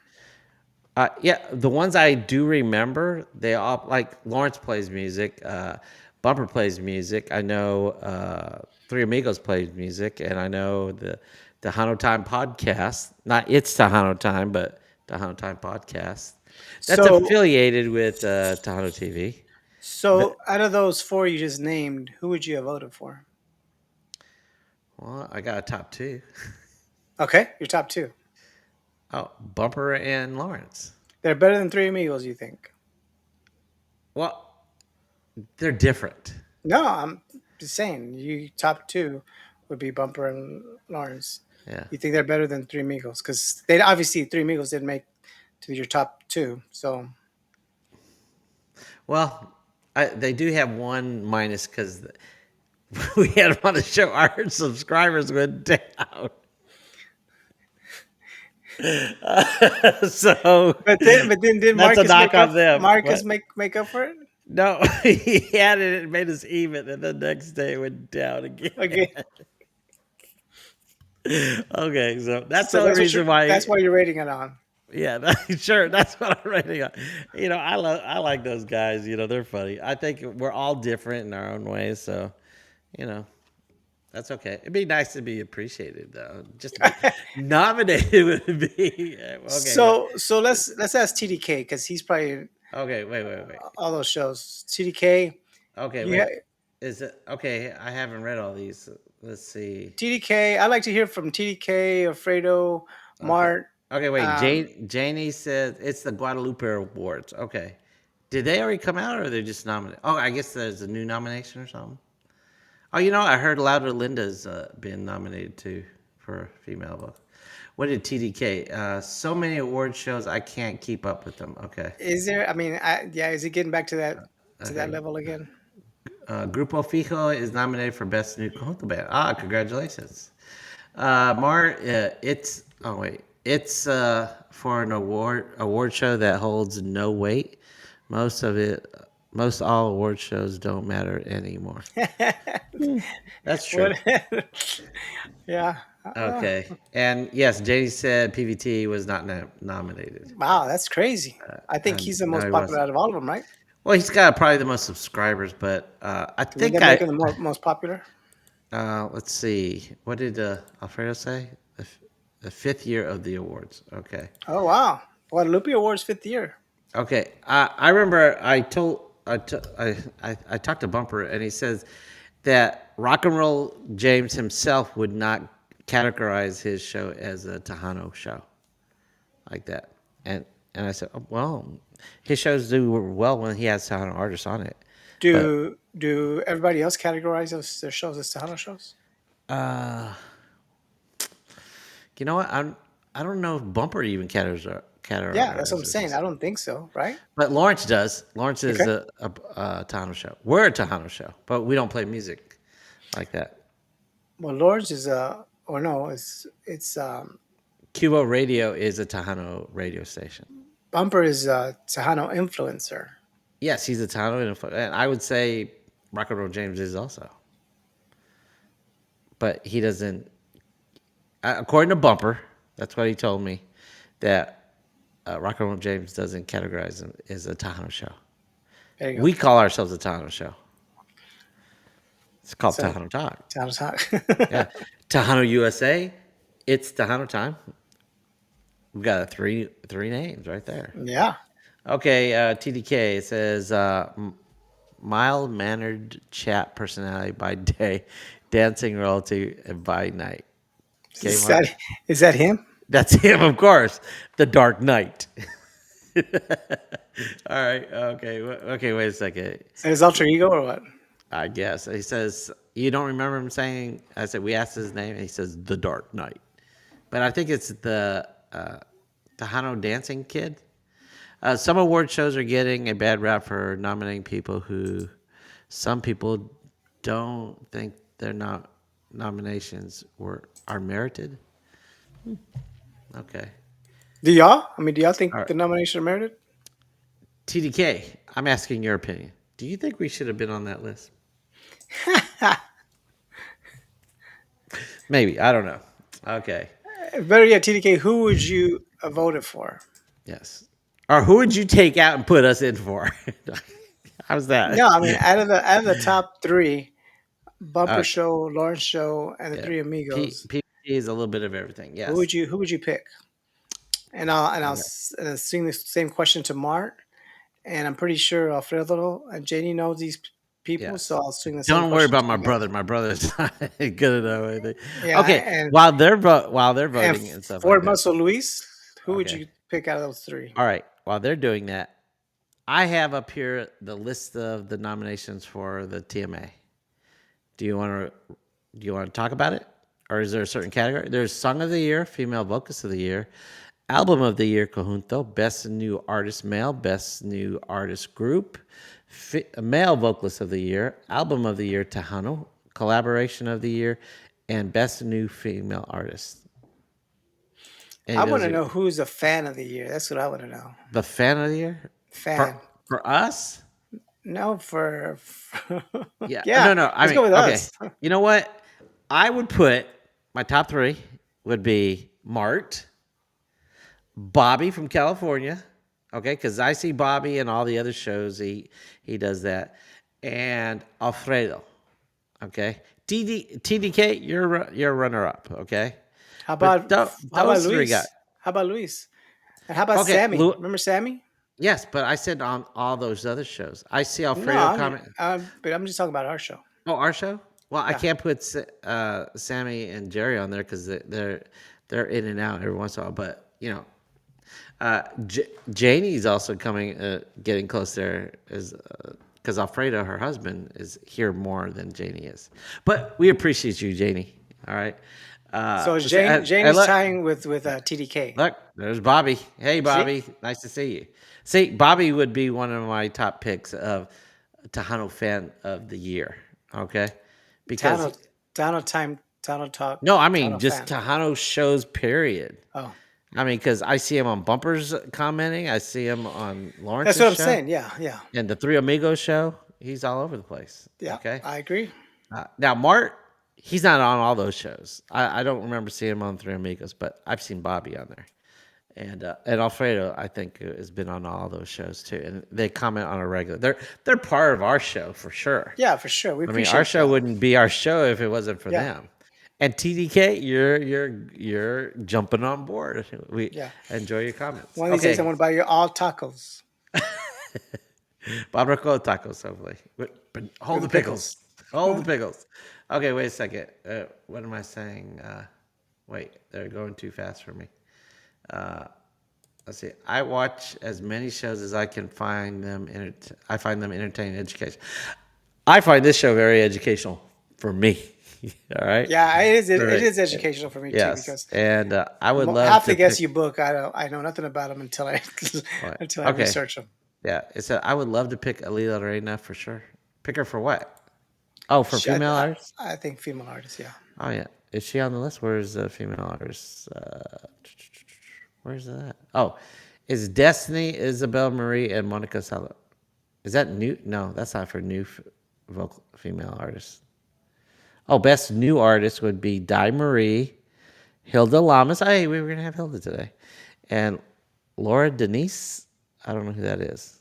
Yeah, the ones I do remember, they all like Lawrence plays music, Bumper plays music. I know Three Amigos plays music, and I know the Tejano Time podcast. Not It's Tejano Time, but Tejano Time podcast. That's So, affiliated with Tejano TV. so But out of those four you just named, who would you have voted for? well, I got a top two. Okay, your top two. Oh, Bumper and Lawrence. They're better than Three Amigos, you think? Well, they're different. No, I'm just saying. You top two would be Bumper and Lawrence. Yeah. You think they're better than Three Amigos? Because they obviously Three Amigos didn't make to your top two. So Well, they do have one minus because we had them on the show. Our subscribers went down. So but then did that's a Marcus knock make up on them. Marcus What? make up for it? No, he had it. It made us even, and the next day it went down again. Okay. Okay, so that's the So only reason that's why. why you're rating it on. Yeah, sure. That's what I'm rating on. I like those guys. They're funny. I think we're all different in our own ways. So, you know, that's okay. It'd be nice to be appreciated, though. Just to be nominated would be okay. So let's ask TDK because he's probably Okay, wait. all those shows. TDK, Okay, you wait. Is it okay? I haven't read all these. Let's see. TDK. I like to hear from TDK, Alfredo, Okay. Mart. Okay, wait. Um, Janie said it's the Guadalupe Awards. Okay. Did they already come out or are they just nominated? Oh, I guess there's a new nomination or something. Oh, I heard Louder Linda's been nominated too for female vote. What did TDK? So many award shows, I can't keep up with them. Okay. is there? I mean, yeah. Is it getting back to that Okay. level again? Grupo Fijo is nominated for Best New Conjunto Band. Ah, congratulations. Oh wait, it's for an award show that holds no weight. Most of it, most all award shows don't matter anymore. That's true. What? Yeah. Okay, and yes, Janie said PVT was not nominated. Wow, that's crazy. I think he's the No, most he popular wasn't. out of all of them, right? Well, he's got probably the most subscribers, but I Would think that make him the most popular? let's see. What did Alfredo say? The fifth year of the awards. Okay. Oh wow, Guadalupe Awards fifth year. Okay. I remember I talked to Bumper and he says that Rock and Roll James himself would not categorize his show as a Tejano show like that. And I said, oh, well, his shows do well when he has Tejano artists on it. But Do everybody else categorize their shows as Tejano shows? uh, you know what? I don't know if Bumper even Yeah, that's what I'm categorizes saying. this. I don't think so, right? But Lawrence does. Lawrence is Okay. a Tejano show. We're a Tejano show, but we don't play music like that. Well, Lawrence is or no, it's Cubo Radio is a Tejano radio station. Bumper is a Tejano influencer. Yes, he's a Tejano, and I would say Rock and Roll James is also, but he doesn't. According to Bumper, that's what he told me that Rock and Roll James doesn't categorize him as a Tejano show. There you go. We call ourselves a Tejano show. It's called So Tejano Talk. Tejano talk. Yeah, Tejano USA. It's Tejano Time. We got three names right there. Yeah. Okay, TDK says mild mannered chat personality by day, dancing royalty by night. Okay, Is Mark. that is that him? That's him, of course. The Dark Knight. All right. Okay. Okay. Wait a second. His alter ego or what? I guess he says you don't remember him saying. I said we asked his name, and he says the Dark Knight. But I think it's the Tejano dancing kid. Some award shows are getting a bad rap for nominating people who some people don't think their nominations are merited. Okay. Do y'all? I mean, do y'all All think right. the nomination are merited? TDK, I'm asking your opinion. Do you think we should have been on that list? Maybe. I don't know. Okay. Better yet, TDK, who would you have voted for? Yes. Or who would you take out and put us in for? How's No, that? I mean, out of the top three, Bumper Uh, Show, Lawrence Show, and the yeah. Three Amigos, PPG is a little bit of everything. who would Yes. you pick? And I'll Okay. swing the same question to Mart, and I'm pretty sure Alfredo and Janie knows these people, so Yes. I'll swing the same Don't worry question about to my you guys. brother. My brother's not good enough. I think. Yeah, Okay, while they're and voting and stuff like Ford that. Muscle Luis, who would Okay. you pick out of those three? All right. While they're doing that, I have up here the list of the nominations for the TMA. Do you want to talk about it, or is there a certain category? There's Song of the Year, Female Vocalist of the Year, Album of the Year, Conjunto, Best New Artist Male, Best New Artist Group, Male Vocalist of the Year, Album of the Year, Tejano, Collaboration of the Year, and Best New Female Artist. Any I of want those to are know who's a fan of the year. That's what I want to know. the fan of the year for Fan. us? No, Yeah, yeah. no, no. I Let's go mean, with okay. us. You know what? I would put my top three would be Mart, Bobby from California, okay, because I see Bobby in all the other shows. He does that, and Alfredo, okay. TDK, you're a runner up, okay. How But about how about those three got Luis? How about Luis? And how about okay. Sammy? Remember Sammy? Yes, but I said on all those other shows. I see No, Alfredo comment. but I'm just talking about our show. Oh, our show. Well, I Yeah, can't put Sammy and Jerry on there because they're in and out every once in a while. But Janie's also coming, getting close there, is because Alfredo, her husband, is here more than Janie is. But we appreciate you, Janie. All right. so is So, Jane and is look, tying with TDK. look, there's Bobby. Hey, See, Bobby, nice to see you. See, Bobby would be one of my top picks of Tejano fan of the year. Okay, because Tano Tano time Tano talk no, I mean Tano just fan. Tejano shows. Period. Oh, I mean, because I see him on Bumpers commenting. I see him on that's Lawrence's what I'm show saying. Yeah, yeah, and the Three Amigos show. He's all over the place. yeah. Okay. I agree. Now, Mart, he's not on all those shows. I don't remember seeing him on Three Amigos, but I've seen Bobby on there. And Alfredo, I think, has been on all those shows too, and they comment on a regular. They're part of our show for sure. Yeah, for sure. We I mean, our appreciate show y'all. wouldn't be our show if it wasn't for Yeah, them. And TDK, you're jumping on board. We yeah. enjoy your comments. One of these days, I Okay, want to buy you all tacos barbacoa tacos, hopefully. But hold with the the pickles. pickles. Hold the pickles. Okay, wait a second. What am I saying? Wait, they're going too fast for me. Let's see. I watch as many shows as I can find them. I find them entertaining, and education. I find this show very educational for me. All right. Yeah, it is. It All right. is educational for me too Yes, because and I would love half the to guests pick. you book, I know nothing about them until I What? until I Okay. research them. Yeah, it's a. I would love to pick Alila Reina for sure. Pick her for what? Oh, for She, I, female I, artists. I think female artists. Yeah, Oh yeah, is she on the list? Where's the female artists? Where's that? Oh, is Destiny, Isabel Marie, and Monica Salo? Is that new? No, that's not for new vocal female artists. Oh, best new artist would be Di Marie, Hilda Lamas. Hey, we were gonna have Hilda today, and Laura Denise. I don't know who that is.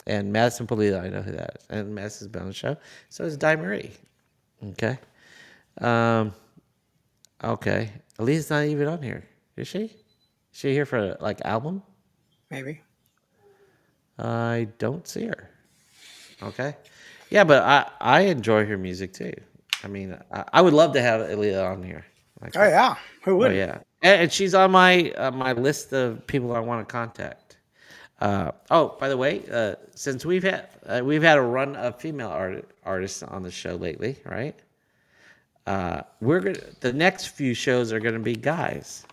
And Madison Polito, I know who that is. And Madison's been on the show. So is Di Marie. Okay. Um, okay. Aaliyah's not even on here. Is she? Is she here for like album? maybe. I don't see her. Okay. Yeah, but I enjoy her music too. I mean, I would love to have Aaliyah on here. Like, Oh yeah, who oh wouldn't? yeah, and she's on my my list of people I want to contact. Oh, by the way, since we've had a run of female artists on the show lately, right? The next few shows are gonna be guys.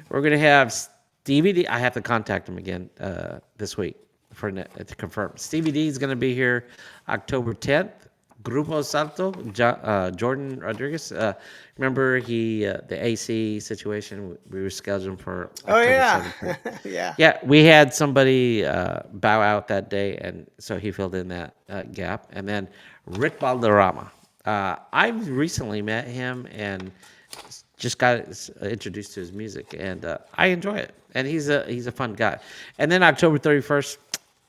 We're gonna have Stevie D. I have to contact him again this week to confirm. Stevie D is gonna be here October 10th. Grupo Salto, Jordan Rodriguez. Remember the AC situation? We were scheduled for Oh October yeah, 17th. yeah. Yeah, we had somebody bow out that day, and so he filled in that gap. And then Rick Valderrama. I've recently met him and just got introduced to his music, and I enjoy it. And he's a fun guy. And then October 31st,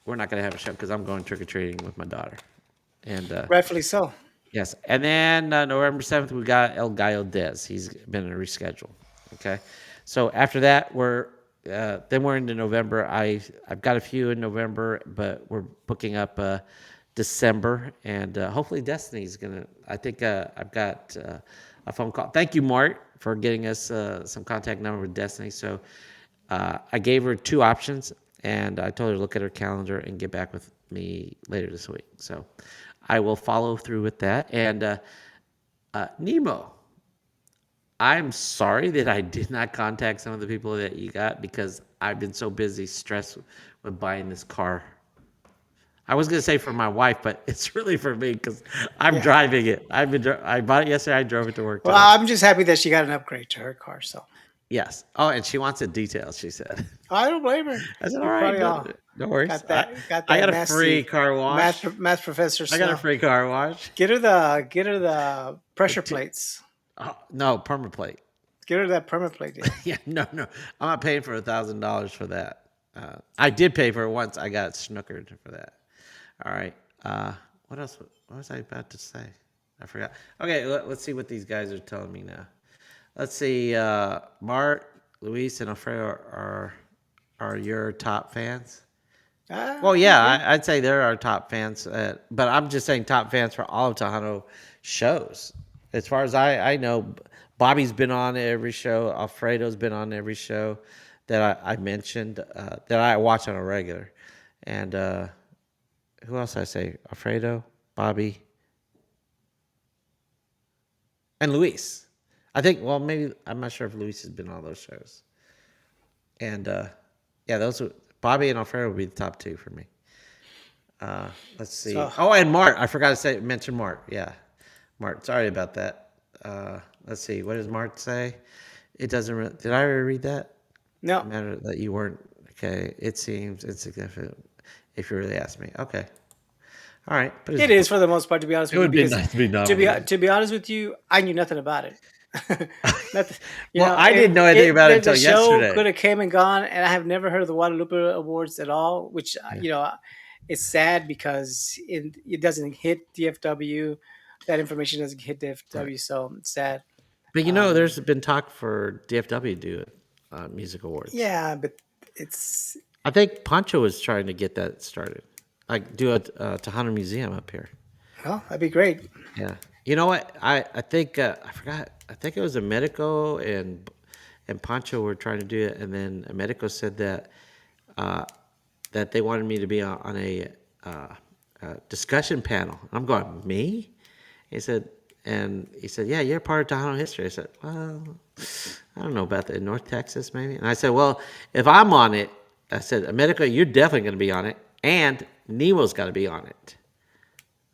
we're not gonna have a show because I'm going trick or treating with my daughter. And Rightfully so. yes, and then November 7th we got El Gallo Dez. He's been a reschedule. Okay, so after that then we're into November. I've got a few in November, but we're booking up December, and hopefully Destiny's gonna. I think I've got a phone call. Thank you, Mart, for getting us some contact number with Destiny. So I gave her two options, and I told her to look at her calendar and get back with me later this week. So I will follow through with that. And Nemo, I'm sorry that I did not contact some of the people that you got because I've been so busy, stressed with buying this car. I was gonna say for my wife, but it's really for me because I'm Yeah. driving it. I bought it yesterday. I drove it to work Well, today. I'm just happy that she got an upgrade to her car. So Yes. Oh, and she wants it detailed. She said. I don't blame her. I said, all You right, probably no, all no worries. got I that I got a free nasty car wash. math professor I got a smell. free car wash. Get her the pressure T- plates. Oh, no, permaplate. Get her that perma plate deal. Yeah, no, no. I'm not paying for $1,000 for that. I did pay for it once. I got snookered for that. All right. What else? What was I about to say? I forgot. Okay, let's see what these guys are telling me now. Let's see. Mart, Luis, and Alfredo are your top fans. Well, I yeah, agree. I'd say they're our top fans, but I'm just saying top fans for all of Tejano shows. As far as I know, Bobby's been on every show. Alfredo's been on every show that I mentioned that I watch on a regular. And who else I say? Alfredo, Bobby, and Luis. I think. Well, maybe I'm not sure if Luis has been on all those shows. And yeah, Bobby and Alfredo would be the top two for me. Let's see. So Oh, and Mart. I forgot to mention Mart. Yeah, Mart. Sorry about that. Let's see. What does Mart say? It doesn't. Did I already read that? no, Matter that you weren't. Okay. It seems insignificant. If you really ask me. Okay. All right. But it is for the most part, to be honest it with you, would be because nice to be nominated. to be honest with you, I knew nothing about it. Nothing. Well, I didn't know anything about it The until show yesterday. could have came and gone, and I have never heard of the Guadalupe Awards at all. Which Yeah. it's sad because it doesn't hit DFW. That information doesn't hit Right. DFW, so it's sad. But Um, there's been talk for DFW to do music awards. yeah, but it's I think Pancho was trying to get that started, like do a Tejano museum up here. well, that'd be great. Yeah. You know what? I think I forgot. I think it was a Medico and Pancho were trying to do it, and then a Medico said uh, that they wanted me to be on uh, a discussion panel. I'm going me. He said, yeah, you're part of Tejano history. I said, well, I don't know about that in North Texas, maybe. And I said, well, if I'm on it, I said, Medico, you're definitely going to be on it, and Nemo's got to be on it.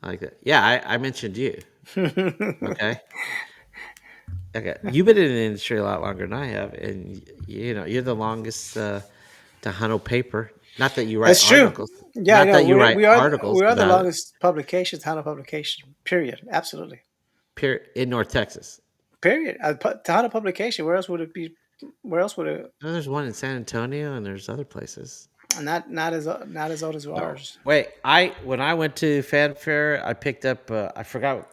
Like that. Yeah, I mentioned you. Okay. Okay. You've been in the industry a lot longer than I have, and you're the longest Tejano paper. Not that you write That's true. articles. Yeah, Not no, that you write articles we are the about it. longest publication, Tejano publication. Period. Absolutely. In North Texas. Period. Tejano publication. Where else would it be? Where else would it? There's one in San Antonio, and there's other places. Not as old as No. ours. Wait, when I went to Fanfare, I picked up. I forgot.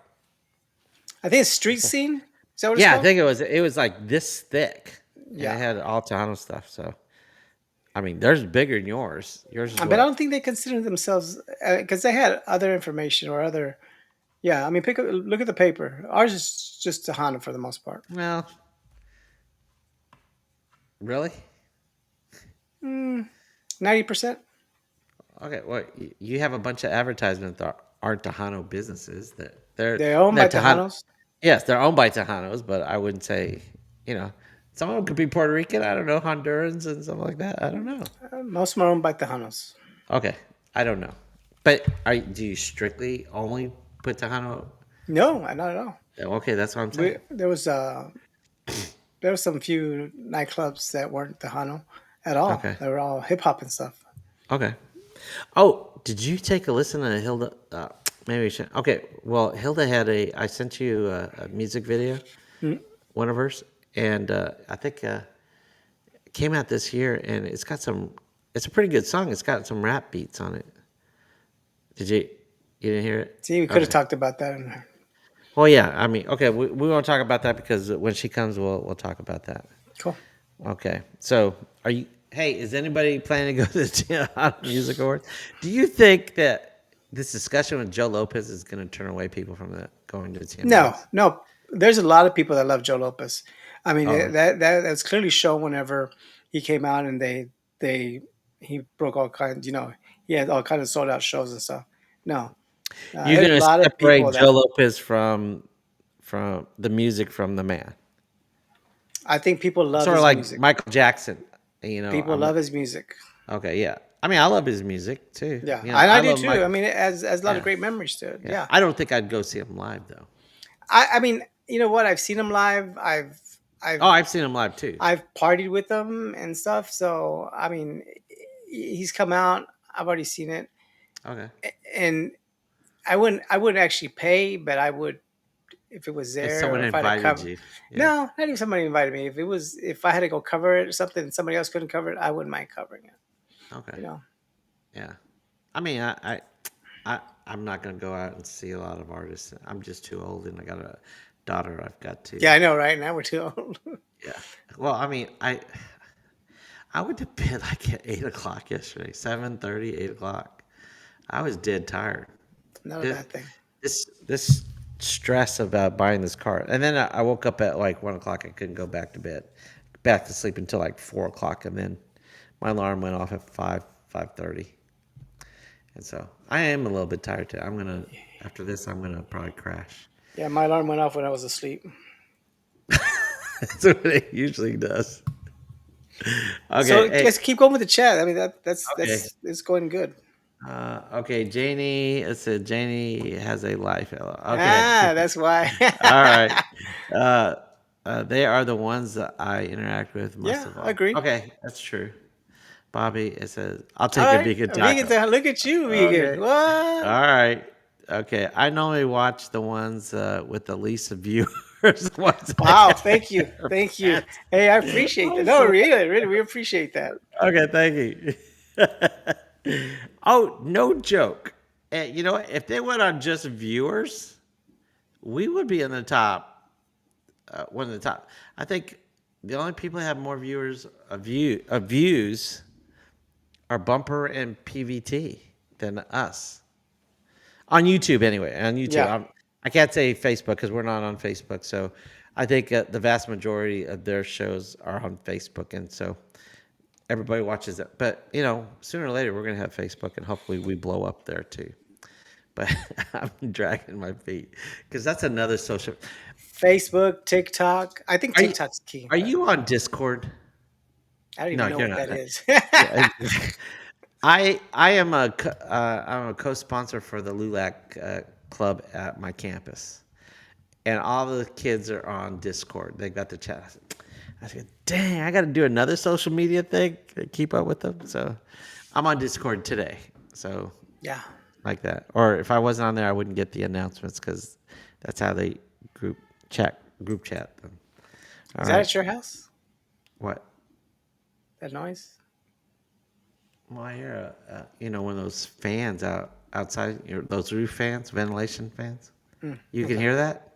I think it's street scene. Is that what it's Yeah, I called? think it was like this thick, and it Yeah, had all Tejano stuff. So I mean, theirs is bigger than yours. Yours is but I don't what? think they consider themselves because they had other information or other. Yeah, I mean, look at the paper. Ours is just Tejano for the most part. Well, really? 90%. Okay, well, you have a bunch of advertisements that aren't Tejano businesses. That They're owned they're by Tejano. Tejanos. Yes, they're owned by Tejanos, but I wouldn't say, you know, some of them could be Puerto Rican. I don't know, Hondurans and stuff like that. I don't know. Most of them are owned by Tejanos. Okay, I don't know. But do you strictly only put Tejano? No, not at all. Okay, that's what I'm saying. There was some few nightclubs that weren't Tejano at all. Okay, They were all hip hop and stuff. okay. Oh, did you take a listen to Hilda? Maybe we should. Okay, well, Hilda had a. I sent you a music video, Mm. one of hers, and I think it came out this year, and it's got some. It's a pretty good song. It's got some rap beats on it. Did you? You didn't hear it? See, we could have Okay. talked about that. Well, yeah. I mean, okay. We won't talk about that because when she comes, we'll talk about that. Cool. Okay. So, are you? Hey, is anybody planning to go to the Tejano Music Awards? Do you think that this discussion with Joe Lopez is going to turn away people from going to the No, TMAs? no. There's a lot of people that love Joe Lopez. I mean, Oh, that's clearly shown whenever he came out and they he broke all kinds. He had all kinds of sold out shows and stuff. No, you're there's a going to lot of people separate that Joe Lopez from the music from the man, I think people love sort of his like music. Michael Jackson. You know, People I'm love his music. okay. Yeah, I mean, I love his music too. Yeah, You know, and I I do love too. I Michael. mean, it has a lot of Yeah, great memories to it. yeah. Yeah, I don't think I'd go see him live though. I mean, you know what? I've seen him live. I've Oh, I've seen him live too. I've partied with him and stuff. So I mean, he's come out. I've already seen it, Okay, and I wouldn't actually pay, but I would if it was if there someone or if I had to invited cover. you, yeah. No, not even somebody invited me. If I had to go cover it or something, and somebody else couldn't cover it, I wouldn't mind covering it. Okay, You know. yeah. I mean, I'm not gonna go out and see a lot of artists. I'm just too old, and I got a daughter. I've got to. Yeah, I know, right? Now we're too old. Yeah. Well, I mean, I went to bed like at 8 o'clock yesterday, 7:30, 8 o'clock. I was dead tired. Not a This bad thing. this stress about buying this car, and then I woke up at like 1 o'clock. I couldn't go back to bed, back to sleep until like 4 o'clock, and then my alarm went off at 5:30, and so I am a little bit tired too. After this, I'm gonna probably crash. Yeah, my alarm went off when I was asleep. That's what it usually does. So Okay, hey, let's keep going with the chat. I mean, okay. that's it's going good. Okay, Janie. It said Janie has a life. Okay. That's why. All right. Uh, they are the ones that I interact with most Yeah, of I all. agree. Okay, that's true. Bobby, it says, I'll All take a right, vegan vegan. taco. Look at you, vegan. Okay. What? All right. Okay. I normally watch the ones with the least viewers, the ones I Wow, get thank you, are thank you. fans. Hey, I appreciate that. I'm No, so really, really, we appreciate that. okay, thank you. Oh, no joke. You know what? If they went on just viewers, we would be in the top, one of the top. I think the only people that have more views are Bumper and PVT than us on YouTube. Anyway, on YouTube, Yeah, I can't say Facebook because we're not on Facebook. So I think the vast majority of their shows are on Facebook, and so everybody watches it. But sooner or later, we're gonna have Facebook, and hopefully, we blow up there too. But I'm dragging my feet because that's another social. Facebook, TikTok. I think Are you TikTok's key, are but you on Discord? I don't No, even know you're what not. that is. Yeah, I am I'm a co-sponsor for the LULAC club at my campus, and all the kids are on Discord. They got the chat. I said, "Dang, I got to do another social media thing to keep up with them." So I'm on Discord today. So Yeah, like that, or if I wasn't on there, I wouldn't get the announcements because that's how they group group chat them. All is that right, at your house? what? That noise? Well, I hear one of those fans outside. Those roof fans, ventilation fans. You can Okay. hear that?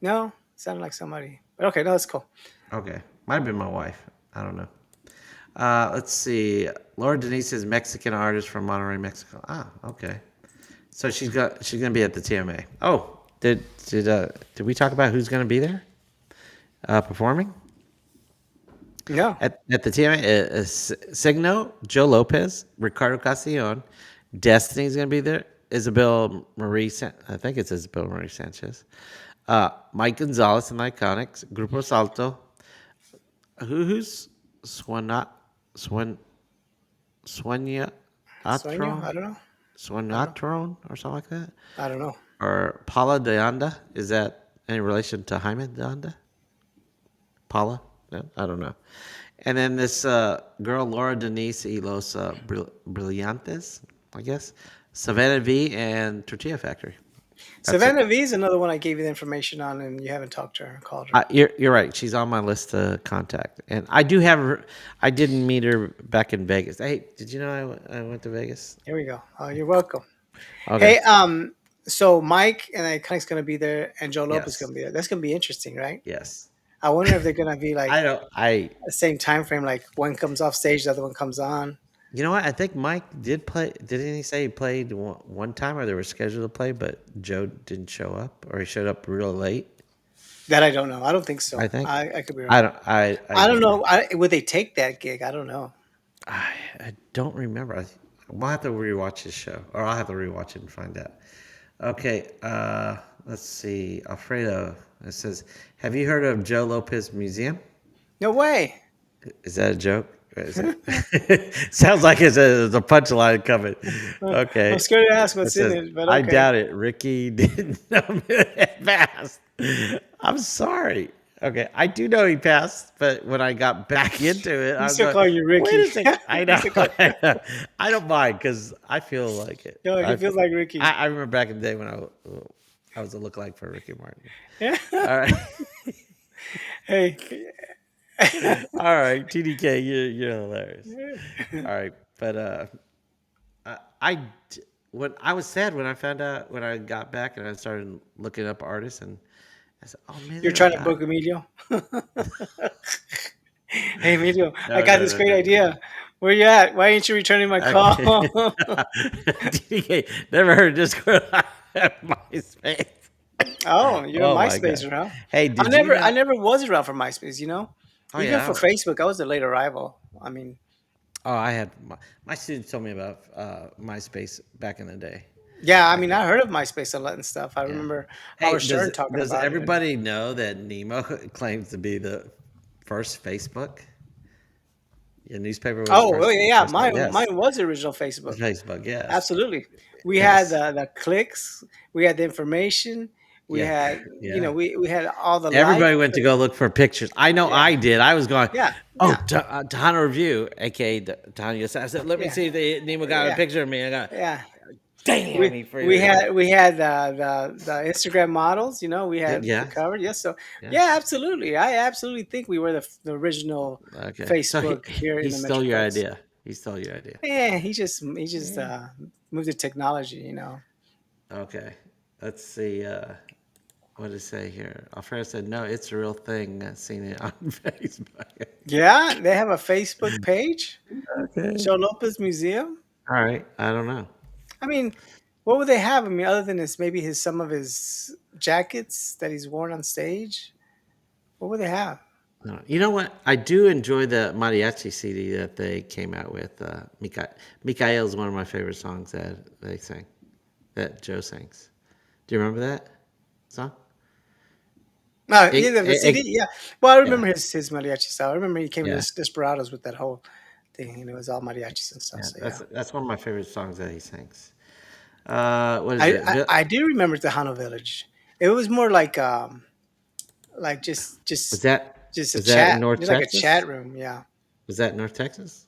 No, it sounded like somebody. But okay, no, that's cool. Okay, might have been my wife. I don't know. Let's see. Laura Denise is Mexican artist from Monterrey, Mexico. Ah, okay. So she's gonna be at the TMA. Oh, did we talk about who's gonna be there performing? No, At the TMA, Signo, Joe Lopez, Ricardo Castellon, Destiny's going to be there. Isabel Marie, I think it's Isabel Marie Sanchez. Mike Gonzalez and the Iconics, Grupo Salto. Who's Swanat, Swan, Swanya sueño. Atron? I don't know. I don't know. Swanatron or something like that? I don't know. Or Paula de Anda? Is that any relation to Jaime de Anda? Paula? No, I don't know. And then this girl, Laura Denise y los Brillantes, I guess. Savannah V and Tortilla Factory. That's it. Savannah V is another one I gave you the information on, and you haven't talked to her, called her. You're right. She's on my list to contact, and I do have her. I didn't meet her back in Vegas. Hey, did you know I went to Vegas? Here we go. Oh, you're welcome. Okay. Hey, so Mike and Iconic's gonna be there, and Joe Lopez is Yes. gonna be there. That's gonna be interesting, right? Yes. I wonder if they're gonna be like I don't. I. the same time frame, like one comes off stage, the other one comes on. You know what? I think Mike did play. Didn't he say he played one time, or they were scheduled to play, but Joe didn't show up, or he showed up real late? That I don't know. I don't think so. I think. I could be I wrong. don't. I I don't don't know. know. Would they take that gig? I don't know. I don't remember. We'll have to rewatch his show, or I'll have to rewatch it and find out. Okay, let's see. Alfredo, it says, "Have you heard of Joe Lopez Museum? No way. Is that a joke? Is it? Sounds like it's a punchline coming. I'm Okay, scared to ask it what's in says, it, but I okay. doubt it. Ricky didn't know me that fast. I'm sorry. Okay, I do know he passed, but when I got back into it, You I was still going, calling you wait Ricky? a second. I You know. still call, I don't mind because I feel like it. no, he feels like Ricky. I remember back in the day when I was a lookalike for Ricky Martin. Yeah. All right. Hey. All right, TDK, you're hilarious. All right, but I when I was sad when I found out when I got back and I started looking up artists and I said, oh, maybe You're they're trying to back. book Emilio? Hey, Emilio, I No, got no, this no, great no, no, no. idea. Where you at? Why ain't you returning my Okay. call? TDK, never heard this girl have MySpace. Oh, you're a Oh my god. MySpacer, huh? Hey, I did you never, I know? never was around for MySpace. Oh Even for yeah. Facebook, I was a late arrival. I mean, Oh, I had my students told me about MySpace back in the day. yeah, I Like mean, I heard of MySpace a lot and stuff. I yeah. remember Hey, Howard Stern talking does about it. And everybody know that Nemo claims to be the first Facebook? Your newspaper was the oh, first yeah, yeah, Facebook. mine, Yes, mine was the original Facebook. Facebook. Yes, Absolutely. We had yes, the clicks, we had the information, we yeah, had, yeah. we had all the likes. Everybody went to go look for pictures. I know Yeah, I did. I was going, yeah, oh, yeah, Tejano Review, aka Tejano USA. I said, let me yeah, see if Nemo got a yeah, picture of me. I got, yeah. damn, We he we freaking, had we had the Instagram models. We yeah, had the yeah, cover. Yes, so yeah. yeah, absolutely. I absolutely think we were the original Okay, so Facebook here he in the stole your Metroplex. idea. He stole your idea. Yeah, he just Yeah. moved the technology. Okay, let's see. What did it say here? Alfredo said, no, it's a real thing. I've seen it on Facebook. Yeah, they have a Facebook page, Okay. Joe Lopez Museum. All right. I don't know. I mean, what would they have? I mean, other than his maybe his some of his jackets that he's worn on stage. What would they have? No. You know what? I do enjoy the mariachi CD that they came out with. Mikael is one of my favorite songs that they sing, that Joe sings. Do you remember that song? No, It, yeah, the CD. it, Yeah. Well, I yeah, remember his mariachi style. I remember he came to yeah, Desperados with that whole thing, and it was all mariachis and stuff. yeah. So yeah, That's one of my favorite songs that he sings. What is I it? I, I do remember Tejano Village. It was more like just Was just that just a was that in chat, North just like a Texas? chat room. Yeah, Was that in North Texas?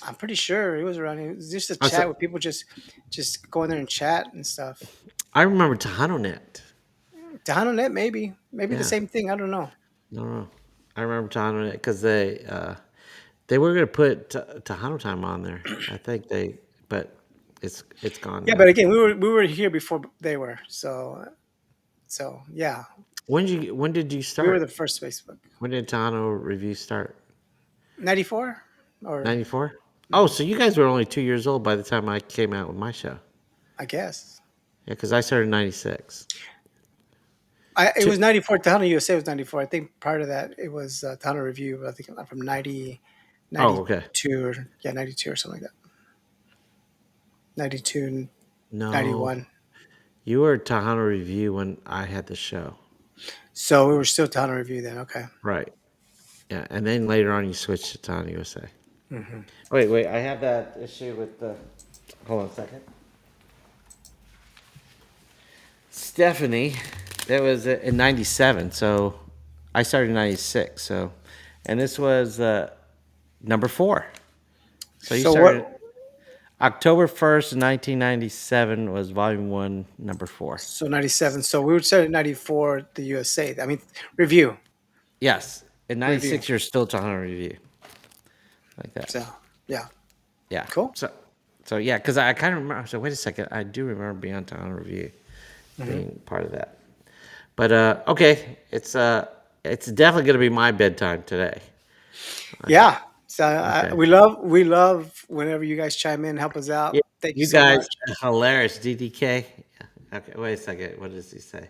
I'm pretty sure it was around. It was just a Oh, chat so where people just go in there and chat and stuff. I remember Tejano Net. Tejano Net, maybe the Yeah. same thing. I don't know. No, no. I remember Tejano because they were gonna put Tejano time on there. I think but it's gone Yeah, now. but again, we were here before they were. So yeah, When did you we were start? the first Facebook. When did Tejano review start? 94 or 94. Oh, so you guys were only 2 years old by the time I came out with my show. I guess. Yeah, because I started in 96. It Two, was 94. Tejano USA was 94. I think prior to that, it was Tejano Review. I think from 90, oh, ninety okay. two or yeah, 92 or something like that. 92, No, 91. you were Tejano Review when I had the show. So we were still Tejano Review then. Okay. Right. Yeah, and then later on you switched to Tejano USA. Hmm. Wait. I have that issue with the. Hold on a second. Stephanie, that was in '97. So I started in '96. So, and this was number 4. So you So what? started October 1st, 1997 was volume 1, number 4. So 97. So we would start at 94, the USA. I mean, review, Yes. In review. '96, you're still Tejano Review. Like that. So yeah, Yeah. cool. So yeah, because I kind of remember. So wait a second, I do remember being on Tejano Review, Hmm. being part of that. But okay, it's definitely gonna be my bedtime today. Okay. Yeah. So Okay. we love whenever you guys chime in, help us Yeah. out. Thank you You so guys much. are hilarious, DDK. Yeah. Okay. Wait a second. What does he say?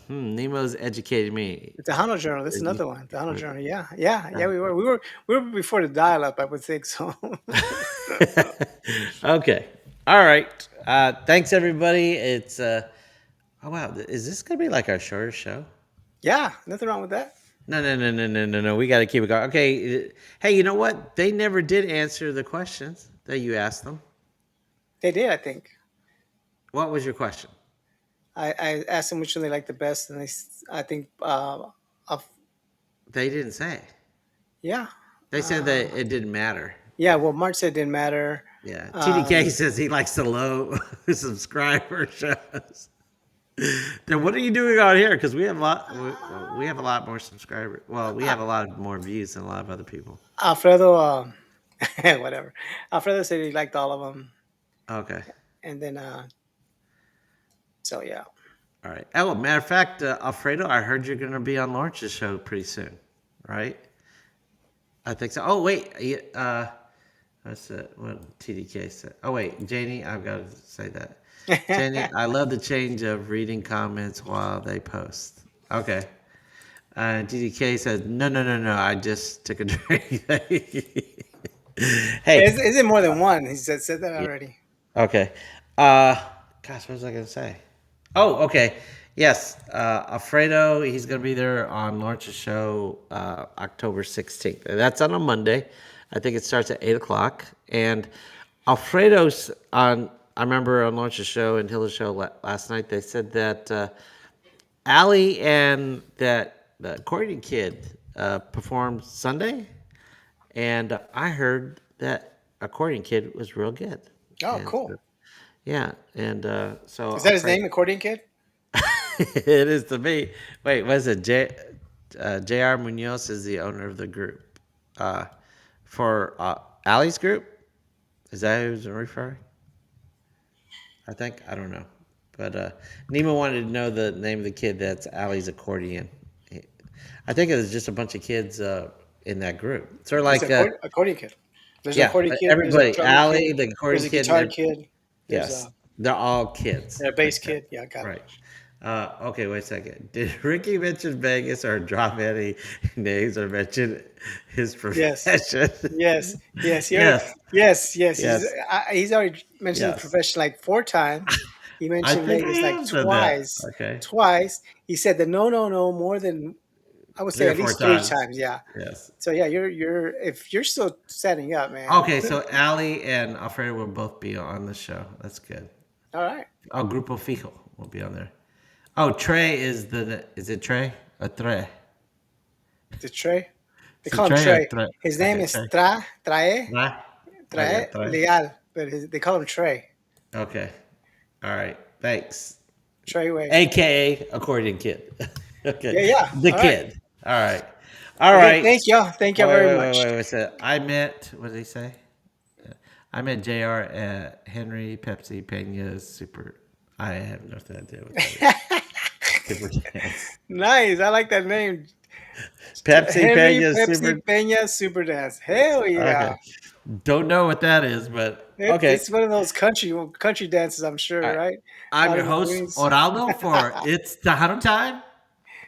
Nemo's educated me. The Tejano Journal. This is another one. The Tejano Journal. Yeah, yeah, yeah. We were before the dial-up. I would think so. Okay. All right. Thanks everybody. It's oh wow. Is this gonna be like our shorter show? Yeah, nothing wrong with that. No. We got to keep it going. Okay. Hey, you know what? They never did answer the questions that you asked them. They did, I think. What was your question? I asked them which one they liked the best, and I think, of, They didn't say. yeah, They said that it didn't matter. yeah. Well, March said it didn't matter. Yeah. TDK Um, says he likes the low subscriber shows. Then what are you doing out here? Because we have a lot. We have a lot more subscribers. Well, we uh, have a lot more views than a lot of other people. Alfredo, whatever. Alfredo said he liked all of them, Okay. and then, so yeah, All right. Oh, matter of fact, Alfredo, I heard you're going to be on Lawrence's show pretty soon, right? I think so. Oh, wait. That's what TDK said. Oh, wait. Janie, I've got to say that. Janie, I love the change of reading comments while they post. Okay. TDK says, no. I just took a drink. Hey. is it more than one? He said that Yeah. already. Okay. Gosh, what was I going to say? Oh, okay. Yes. Alfredo, he's going to be there on Lawrence's show October 16th. And that's on a Monday. I think it starts at 8 o'clock. And Alfredo's on, I remember on Lawrence's show and Hilla's show last night, they said that Allie and that the accordion kid performed Sunday. And I heard that accordion kid was real good. Oh, And cool. yeah, and so Is that his Alfredo, name, Accordion Kid? it is to me. Wait, was it J.R. Munoz is the owner of the group for Ali's group? Is that who's referring? I think I don't know, but Nemo wanted to know the name of the kid that's Ali's accordion. I think it was just a bunch of kids in that group. Sort of There's like an accordion kid. There's an yeah, accordion kid. There's a everybody, drummer kid. Ali, the There's accordion a kid, guitar kid. There's yes, they're all kids a bass like that. kid. Yeah, got it. Right. Okay, wait a second. Did Ricky mention Vegas or drop any names or mention his Yes, profession? yes, yes. Yes, Yes. yes, He's already mentioned his yes. profession like 4 times. He I mentioned think I Vegas like have said that. twice. Okay, Twice. He said the no more than, I would three say, or at four least 3 times. times. Yeah. Yes. So yeah, you're if you're still setting up, man. Okay, so Ali and Alfredo will both be on the show. That's good. All right. Oh, Grupo Fijo will be on there. Oh, Trey is it Trey? Or Trey? The Trey. They Is it call him Trey or Trey. Trey? His name Okay, is Trey. Trey? Okay, Trae Trey. Leal, but they call him Trey. Okay. All right. Thanks. Trey Way. AKA accordion kid. Okay. Yeah, yeah. The All right. kid. All right. All Okay. right. Thank y'all. Thank Oh, y'all very much. wait. So I met, what did he say? I met JR at Henry Pepsi Pena's Super. I have nothing to do with that. Super Dance. Nice. I like that name. Pepsi Henry Pena's Pepsi Super. Peña Super Dance. Hell Okay. yeah. Don't know what that is, but okay. It's one of those country dances, I'm All sure, right. right? I'm Out your in the host, greens. Oraldo, for It's Tejano Time.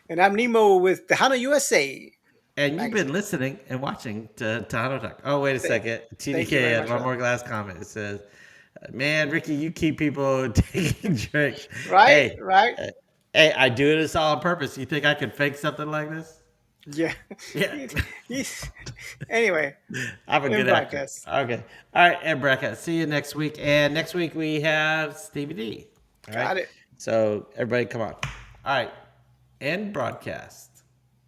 And I'm Nemo with Tejano USA And you've been magazine. listening and watching to Tejano Talk. Oh, wait a Th- second. Thank you TDK very had much for one that. more glass comment. It says, man, Ricky, you keep people taking drinks. Right, Hey, right. uh, hey, I do this all on purpose. You think I could fake something like this? Yeah. Yeah. He's- he's- anyway, I'm a in good actor. broadcast. Okay. All right, and broadcast. See you next week. And next week we have Stevie D. All right. Got it. So everybody, come on. All right, and broadcast.